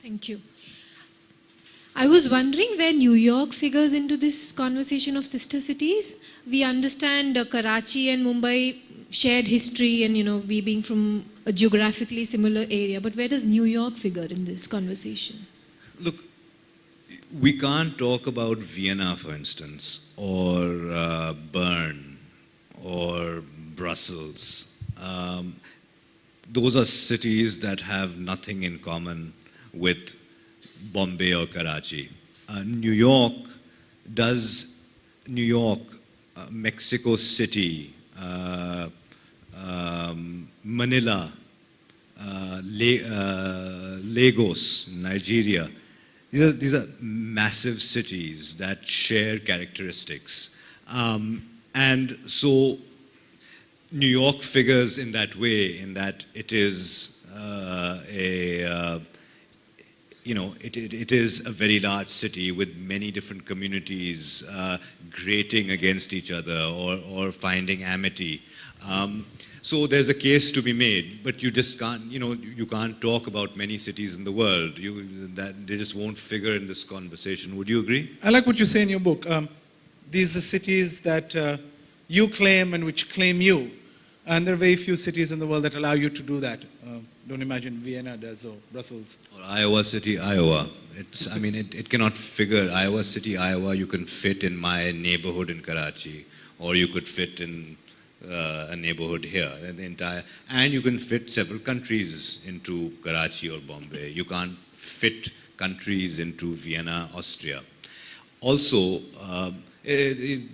Thank you. I was wondering where New York figures into this conversation of sister cities. We understand Karachi and Mumbai shared history and, we being from a geographically similar area. But where does New York figure in this conversation? Look, we can't talk about Vienna, for instance, or Bern, or Brussels. Those are cities that have nothing in common with Bombay or Karachi. New York, Mexico City, Manila, Lagos, Nigeria. These are massive cities that share characteristics. And so New York figures in that way, in that it is it is a very large city with many different communities grating against each other or finding amity. So there's a case to be made, but you just can't, you can't talk about many cities in the world. They just won't figure in this conversation. Would you agree? I like what you say in your book. These are cities that you claim and which claim you. And there are very few cities in the world that allow you to do that. Don't imagine Vienna does or Brussels. Or Iowa City, Iowa. It cannot figure. Iowa City, Iowa, you can fit in my neighborhood in Karachi, or you could fit in a neighborhood here. And you can fit several countries into Karachi or Bombay. You can't fit countries into Vienna, Austria. Also, as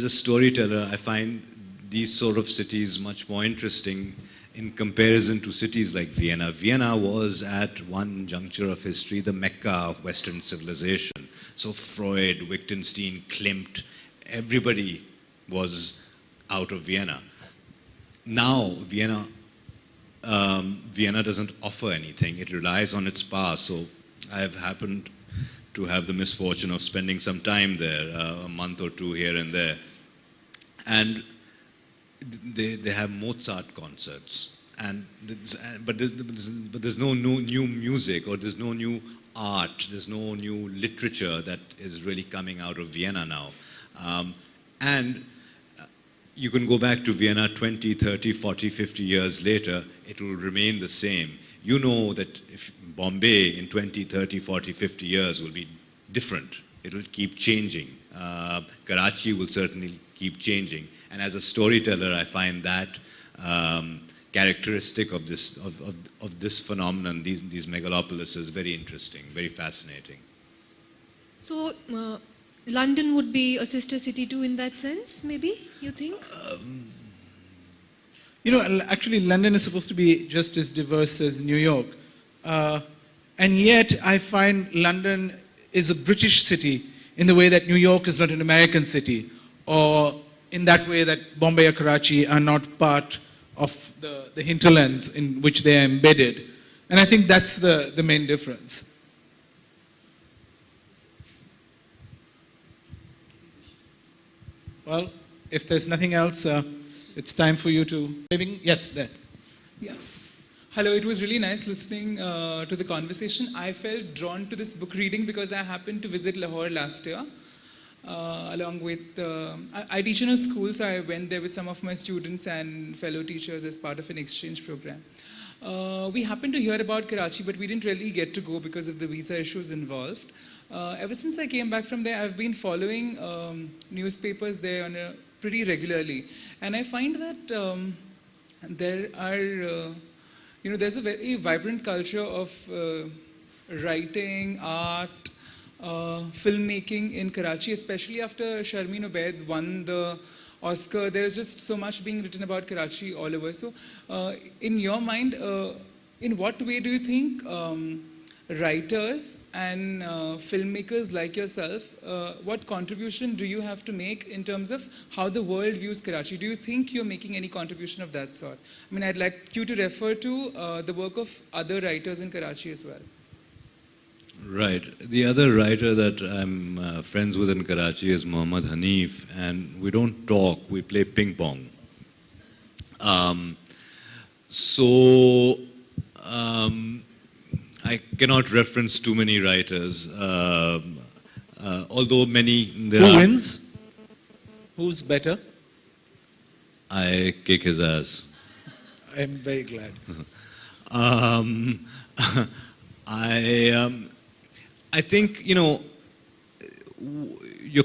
a storyteller, I find these sort of cities much more interesting in comparison to cities like Vienna. Vienna was at one juncture of history the Mecca of Western civilization. So Freud, Wittgenstein, Klimt, everybody was out of Vienna. Now Vienna doesn't offer anything. It relies on its past. So I have happened to have the misfortune of spending some time there, a month or two here and there. And they have Mozart concerts, but there's no new music, or there's no new art, there's no new literature that is really coming out of Vienna now. And you can go back to Vienna 20, 30, 40, 50 years later, it will remain the same. You know that if Bombay in 20, 30, 40, 50 years will be different. It will keep changing. Karachi will certainly keep changing. And as a storyteller, I find that characteristic of this phenomenon, these megalopolises, very interesting, very fascinating. So, London would be a sister city too in that sense, maybe, you think? Actually, London is supposed to be just as diverse as New York. And yet, I find London is a British city in the way that New York is not an American city, or in that way that Bombay or Karachi are not part of the hinterlands in which they are embedded. And I think that's the main difference. Well, if there's nothing else, it's time for you to... Yes, there. Yeah. Hello, it was really nice listening to the conversation. I felt drawn to this book reading because I happened to visit Lahore last year. Along with, I teach in a school, so I went there with some of my students and fellow teachers as part of an exchange program. We happened to hear about Karachi, but we didn't really get to go because of the visa issues involved. Ever since I came back from there, I've been following newspapers there pretty regularly. And I find that there are, there's a very vibrant culture of writing, art, filmmaking in Karachi, especially after Sharmeen Obaid won the Oscar. There is just so much being written about Karachi all over. So, in your mind, in what way do you think writers and filmmakers like yourself, what contribution do you have to make in terms of how the world views Karachi? Do you think you're making any contribution of that sort? I mean, I'd like you to refer to the work of other writers in Karachi as well. Right. The other writer that I'm friends with in Karachi is Muhammad Hanif, and we don't talk, we play ping pong. I cannot reference too many writers, although many there Who are. wins? Who's better? I kick his ass. I'm very glad. Um, I think, your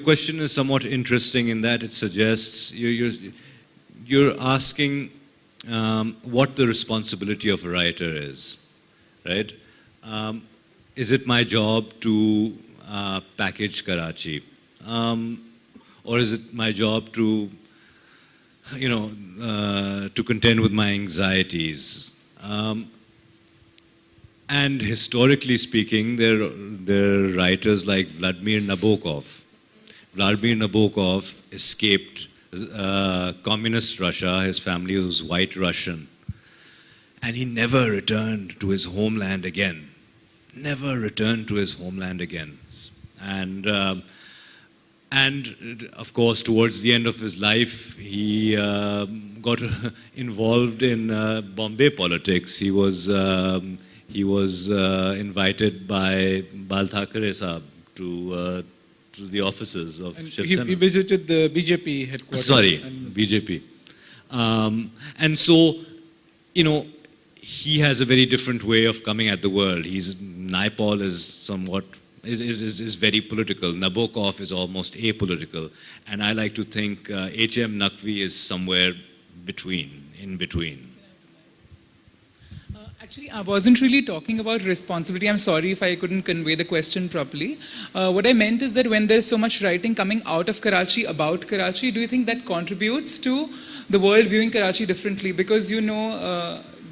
question is somewhat interesting in that it suggests you're asking what the responsibility of a writer is, right? Is it my job to package Karachi? Or is it my job to, to contend with my anxieties? And historically speaking, there are writers like Vladimir Nabokov. Vladimir Nabokov escaped communist Russia. His family was white Russian. And he never returned to his homeland again. Never returned to his homeland again. And of course, towards the end of his life, he got involved in Bombay politics. He was invited by Bal Thackeray Saab to the offices of Shiv Sena. He visited the BJP headquarters. Sorry, BJP. And so, he has a very different way of coming at the world. Naipaul is somewhat, is very political. Nabokov is almost apolitical. And I like to think H.M. Naqvi is somewhere in between. Actually, I wasn't really talking about responsibility. I'm sorry if I couldn't convey the question properly. What I meant is that when there's so much writing coming out of Karachi about Karachi, do you think that contributes to the world viewing Karachi differently? Because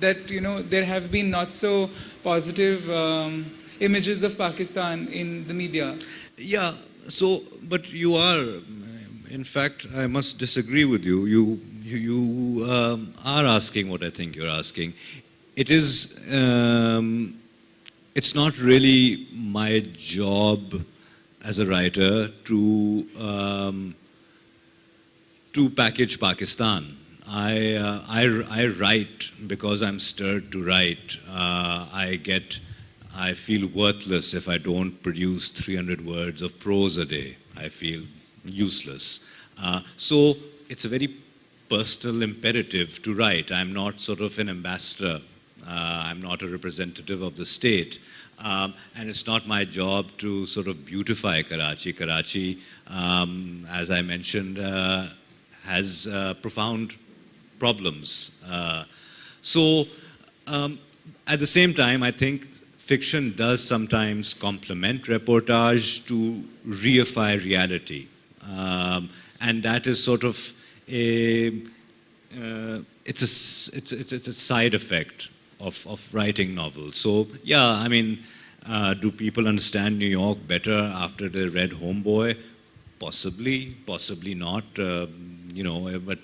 that there have been not so positive images of Pakistan in the media. Yeah, but you are, in fact, I must disagree with you. You are asking what I think you're asking. It is, it's not really my job as a writer to package Pakistan. I write because I'm stirred to write. I feel worthless if I don't produce 300 words of prose a day. I feel useless. So it's a very personal imperative to write. I'm not sort of an ambassador. I'm not a representative of the state. And it's not my job to sort of beautify Karachi. Karachi, as I mentioned, has profound problems. At the same time, I think fiction does sometimes complement reportage to reify reality. And that is sort of it's a side effect of writing novels. So yeah, I mean, do people understand New York better after they read Homeboy? Possibly, possibly not. But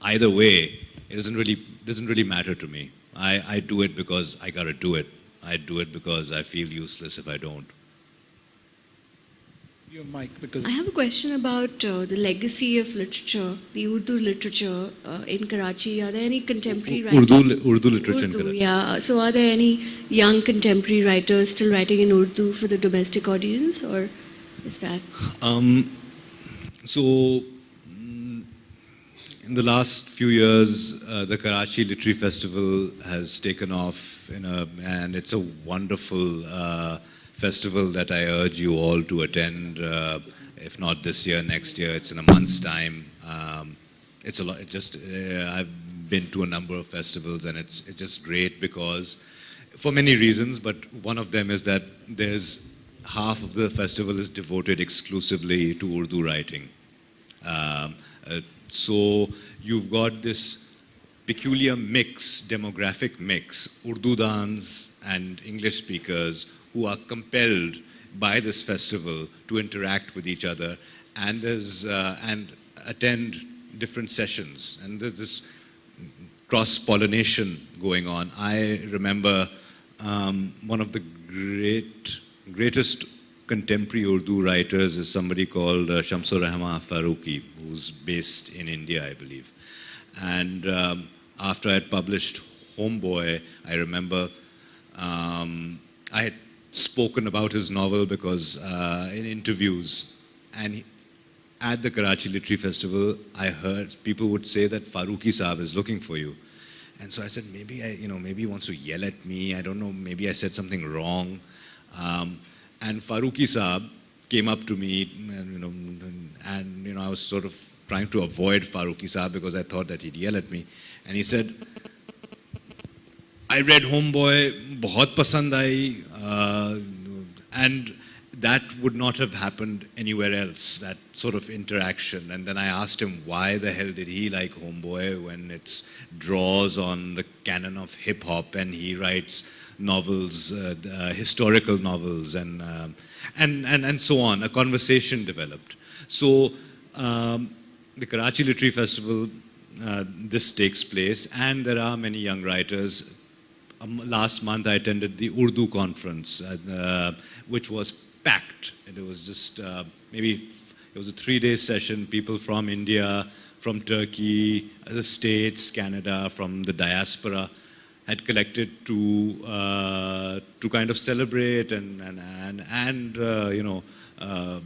either way, it doesn't really matter to me. I do it because I gotta do it. I do it because I feel useless if I don't. Your mic, because I have a question about the legacy of literature, the Urdu literature in Karachi. Are there any contemporary writers? Urdu literature in Karachi. Yeah. So are there any young contemporary writers still writing in Urdu for the domestic audience, or is that? In the last few years, the Karachi Literary Festival has taken off, and it's a wonderful festival that I urge you all to attend. If not this year, next year. It's in a month's time. It's a lot. I've been to a number of festivals, and it's just great because, for many reasons, but one of them is that there's half of the festival is devoted exclusively to Urdu writing. So you've got this peculiar mix, demographic mix, Urdudans and English speakers who are compelled by this festival to interact with each other and attend different sessions. And there's this cross-pollination going on. I remember one of the greatest contemporary Urdu writers is somebody called Shamsur Rahman Farooqi, who's based in India, I believe. And after I had published Homeboy, I remember I had spoken about his novel because in interviews, and at the Karachi Literary Festival, I heard people would say that Farooqi Saab is looking for you. And so I said, maybe he wants to yell at me. I don't know, maybe I said something wrong. And Farooqi Saab came up to me, and I was sort of trying to avoid Farooqi Saab because I thought that he'd yell at me. And he said, I read Homeboy, bahut pasand aayi, and that would not have happened anywhere else, that sort of interaction. And then I asked him why the hell did he like Homeboy when it draws on the canon of hip-hop and he writes novels, historical novels, and so on. A conversation developed. So the Karachi Literary Festival, this takes place, and there are many young writers. Last month I attended the Urdu conference, which was packed. And it was just it was a 3-day session. People from India, from Turkey, the States, Canada, from the diaspora had collected to kind of celebrate and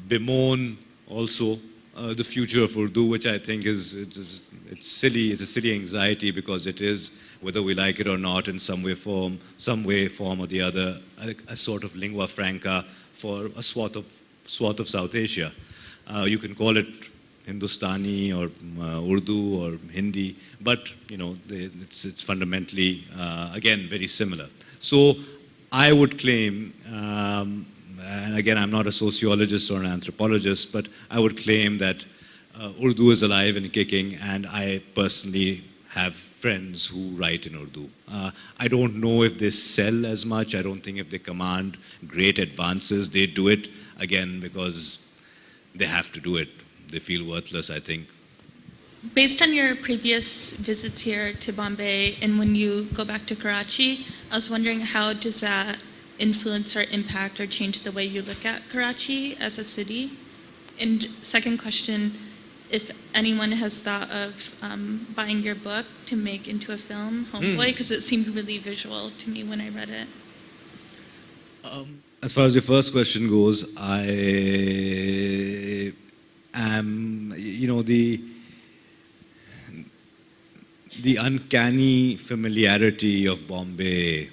bemoan also the future of Urdu, which I think it's silly. It's a silly anxiety because it is, whether we like it or not, in some way, form or the other, a sort of lingua franca for a swath of South Asia. You can call it Hindustani or Urdu or Hindi, but it's fundamentally again very similar. So I would claim, and again I'm not a sociologist or an anthropologist, but I would claim that Urdu is alive and kicking, and I personally have friends who write in Urdu. I don't know if they sell as much. I don't think if they command great advances. They do it, again, because they have to do it. They feel worthless, I think. Based on your previous visits here to Bombay and when you go back to Karachi, I was wondering, how does that influence or impact or change the way you look at Karachi as a city? And second question, if anyone has thought of buying your book to make into a film, Homeboy, because it seemed really visual to me when I read it. As far as your first question goes, I am, the uncanny familiarity of Bombay,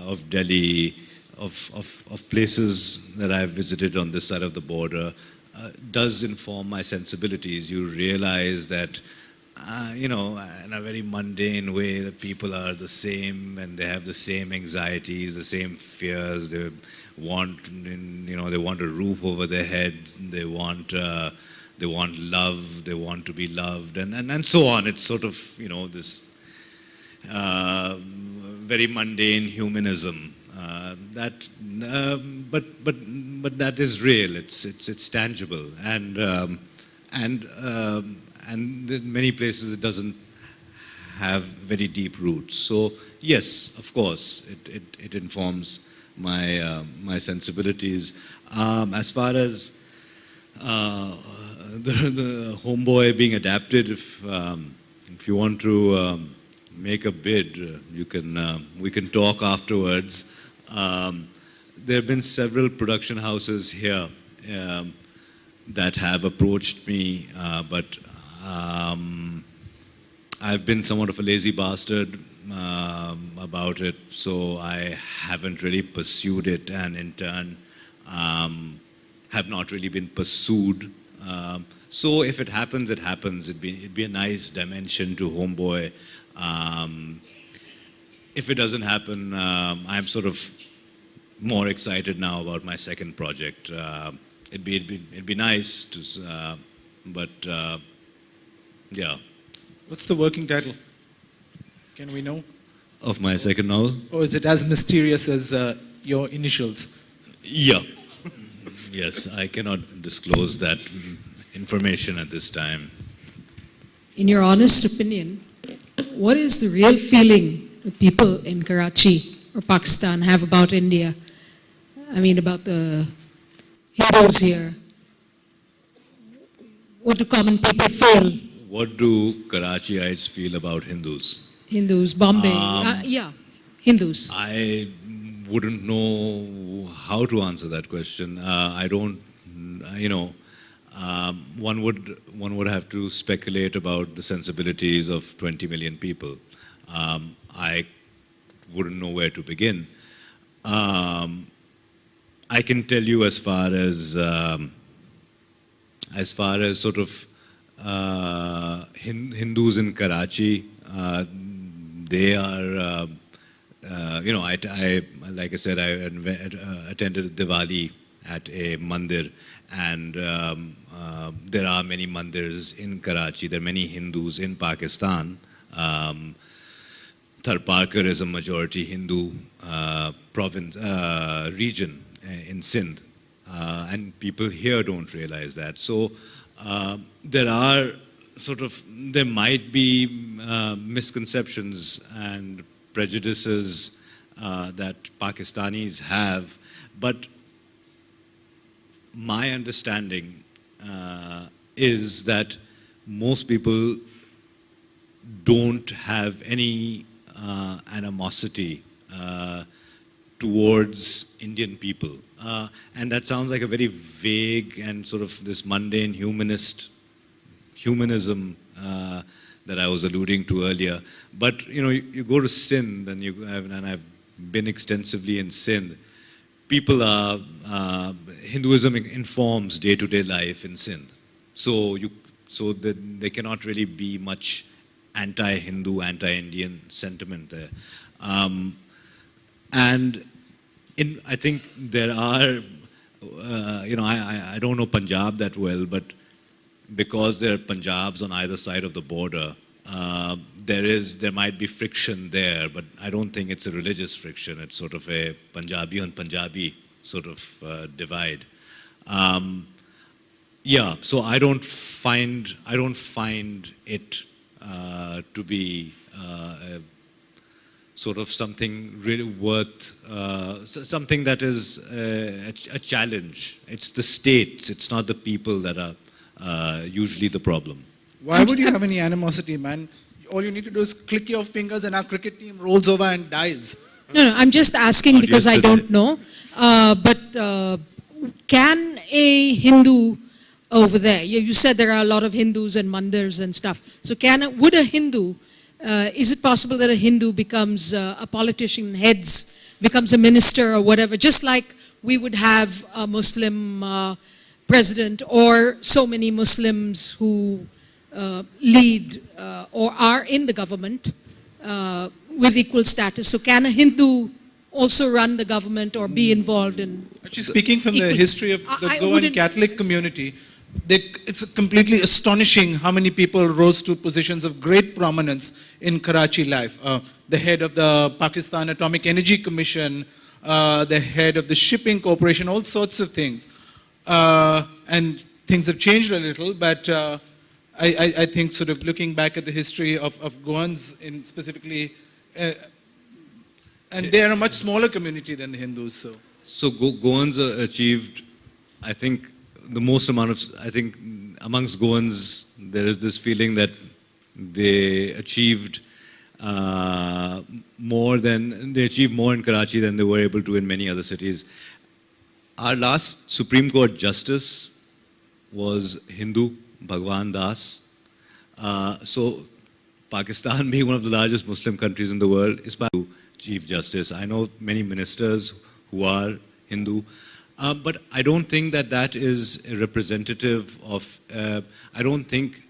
of Delhi, of places that I've visited on this side of the border, does inform my sensibilities. You realize that, in a very mundane way, the people are the same and they have the same anxieties, the same fears. They want, they want a roof over their head. They want love. They want to be loved, and so on. It's sort of, this very mundane humanism. But that is real. It's tangible, and in many places it doesn't have very deep roots. So yes, of course, it informs my sensibilities. As far as the Homeboy being adapted, if you want to make a bid, we can talk afterwards. There have been several production houses here that have approached me, but I've been somewhat of a lazy bastard about it, so I haven't really pursued it, and in turn have not really been pursued. So if it happens, it happens. It'd be a nice dimension to Homeboy. If it doesn't happen, I'm sort of more excited now about my second project. It'd be nice to, but yeah. What's the working title? Can we know? Of my second novel? Or is it as mysterious as your initials? Yeah. Yes, I cannot disclose that information at this time. In your honest opinion, what is the real feeling the people in Karachi or Pakistan have about India? I mean, about the Hindus here. What do common people feel? What do Karachiites feel about Hindus? Hindus, Bombay, yeah, Hindus. I wouldn't know how to answer that question. I don't, one would have to speculate about the sensibilities of 20 million people. I wouldn't know where to begin. I can tell you as far as sort of Hindus in Karachi, they are, like I said, I attended Diwali at a mandir, and there are many mandirs in Karachi. There are many Hindus in Pakistan. Tharparkar is a majority Hindu province, region in Sindh, and people here don't realize that. So there might be misconceptions and prejudices that Pakistanis have, but my understanding is that most people don't have any animosity towards Indian people. And that sounds like a very vague and sort of this mundane humanism that I was alluding to earlier. But you go to Sindh, and I've been extensively in Sindh. People are, Hinduism informs day-to-day life in Sindh. So there cannot really be much anti-Hindu, anti-Indian sentiment there. And I think there are, I don't know Punjab that well, but because there are Punjabs on either side of the border, there might be friction there, but I don't think it's a religious friction. It's sort of a Punjabi on Punjabi sort of divide. Yeah, so I don't find it to be sort of something really worth, something that is a challenge. It's the states, it's not the people that are usually the problem. Why would you have any animosity, man? All you need to do is click your fingers and our cricket team rolls over and dies. No, I'm just asking because I don't know. But can a Hindu over there, you said there are a lot of Hindus and mandirs and stuff. So would a Hindu, is it possible that a Hindu becomes a politician, becomes a minister or whatever, just like we would have a Muslim president or so many Muslims who lead or are in the government with equal status? So can a Hindu also run the government or be involved in? Actually, speaking from the history of the Goan Catholic community, it's completely astonishing how many people rose to positions of great prominence in Karachi life. The head of the Pakistan Atomic Energy Commission, the head of the Shipping Corporation, all sorts of things. And things have changed a little, but I think sort of looking back at the history of Goans in specifically, and they are a much smaller community than the Hindus. So Goans achieved, I think, the most amount of, I think amongst Goans, there is this feeling that they achieved more in Karachi than they were able to in many other cities. Our last Supreme Court Justice was Hindu, Bhagwan Das. So Pakistan being one of the largest Muslim countries in the world is Chief Justice. I know many ministers who are Hindu. But I don't think that is a representative of, I don't think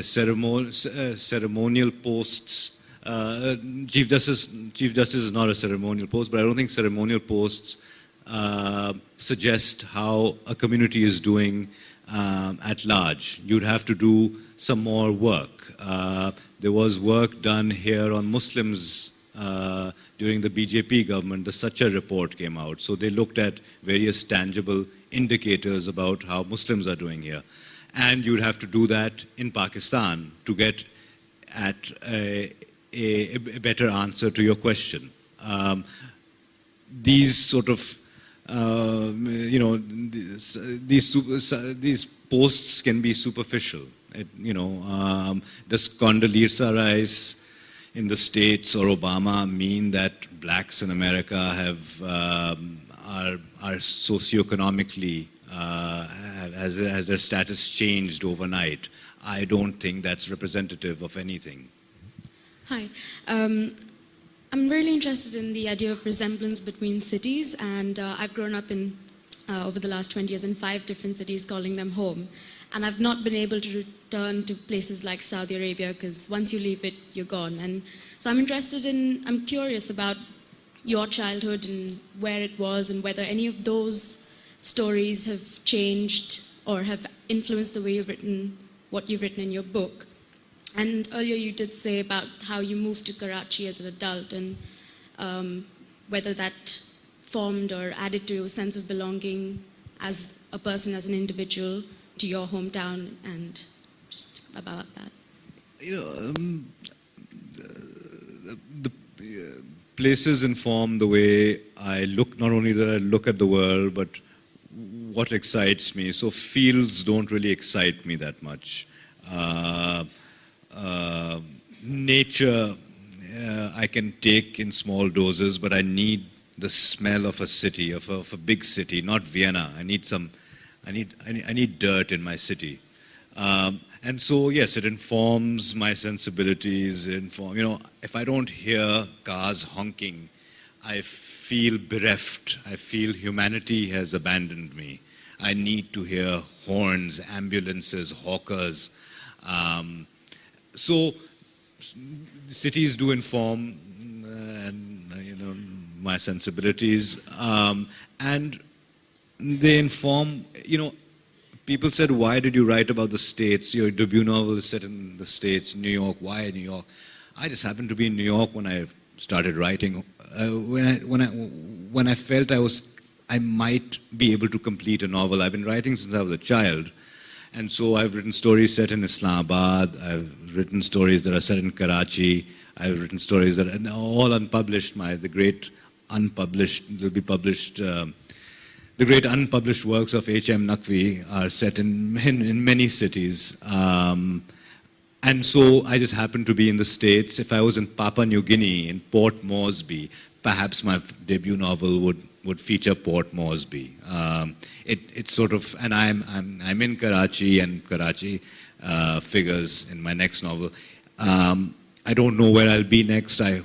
ceremonial posts, Chief Justice is not a ceremonial post, but I don't think ceremonial posts suggest how a community is doing at large. You'd have to do some more work. There was work done here on Muslims during the BJP government. The Sacha report came out. So they looked at various tangible indicators about how Muslims are doing here. And you'd have to do that in Pakistan to get at a better answer to your question. These sort of, these posts can be superficial. Does Condoleezza Rice in the States or Obama mean that blacks in America have are socioeconomically has their status changed overnight. I don't think that's representative of anything. Hi. I'm really interested in the idea of resemblance between cities, and I've grown up in, over the last 20 years, in 5 different cities, calling them home. And I've not been able to return to places like Saudi Arabia, because once you leave it, you're gone. And so I'm curious about your childhood and where it was, and whether any of those stories have changed or have influenced the way you've written what you've written in your book. And earlier you did say about how you moved to Karachi as an adult, and whether that formed or added to your sense of belonging as a person, as an individual, to your hometown, and just about that. You know, the places inform the way I look, not only that I look at the world, but what excites me. So fields don't really excite me that much. Nature I can take in small doses, but I need the smell of a city, of a big city, not Vienna. I need dirt in my city. And so, yes, it informs my sensibilities. You know, if I don't hear cars honking, I feel bereft. I feel humanity has abandoned me. I need to hear horns, ambulances, hawkers. So cities do inform my sensibilities, and they inform. People said, "Why did you write about the States? Your debut novel is set in the States, New York. Why New York?" I just happened to be in New York when I started writing. When I felt I might be able to complete a novel. I've been writing since I was a child. And so I've written stories set in Islamabad, I've written stories that are set in Karachi, I've written stories that are all unpublished. The great unpublished works of H.M. Naqvi are set in many cities. And so I just happened to be in the States. If I was in Papua New Guinea, in Port Moresby, perhaps my debut novel would feature Port Moresby. It's sort of, and I'm in Karachi, and Karachi figures in my next novel. I don't know where I'll be next. I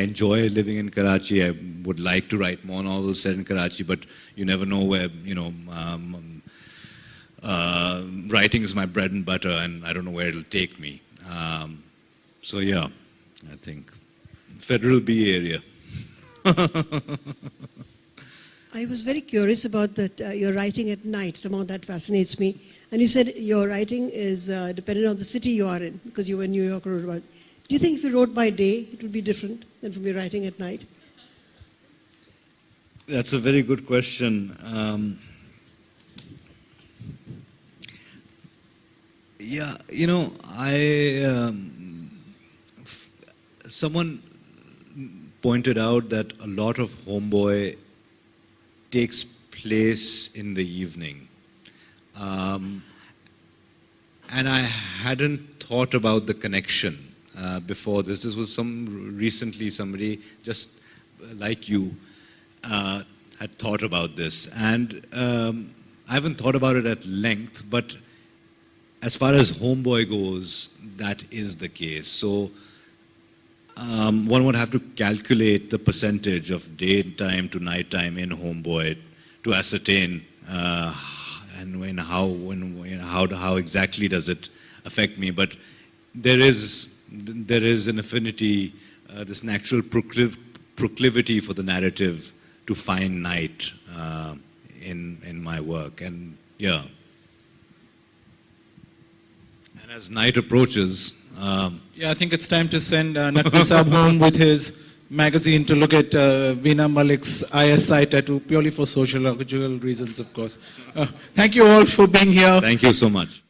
enjoy living in Karachi. I would like to write more novels set in Karachi, but you never know where, writing is my bread and butter, and I don't know where it'll take me. So yeah, I think Federal Bay Area. I was very curious about that. Your writing at night, somehow that fascinates me. And you said your writing is dependent on the city you are in, because you were in New York. Do you think if you wrote by day, it would be different than from your writing at night? That's a very good question. Yeah, someone pointed out that a lot of Homeboy takes place in the evening. And I hadn't thought about the connection before this. This was recently somebody just like you had thought about this. And I haven't thought about it at length, but as far as Homeboy goes, that is the case. So one would have to calculate the percentage of daytime to nighttime in Homeboy to ascertain and how exactly does it affect me. But there is an affinity, this natural proclivity for the narrative to find night in my work, and yeah. And as night approaches. Yeah, I think it's time to send Naqvi Saab home with his magazine to look at Veena Malik's ISI tattoo, purely for sociological reasons, of course. Thank you all for being here. Thank you so much.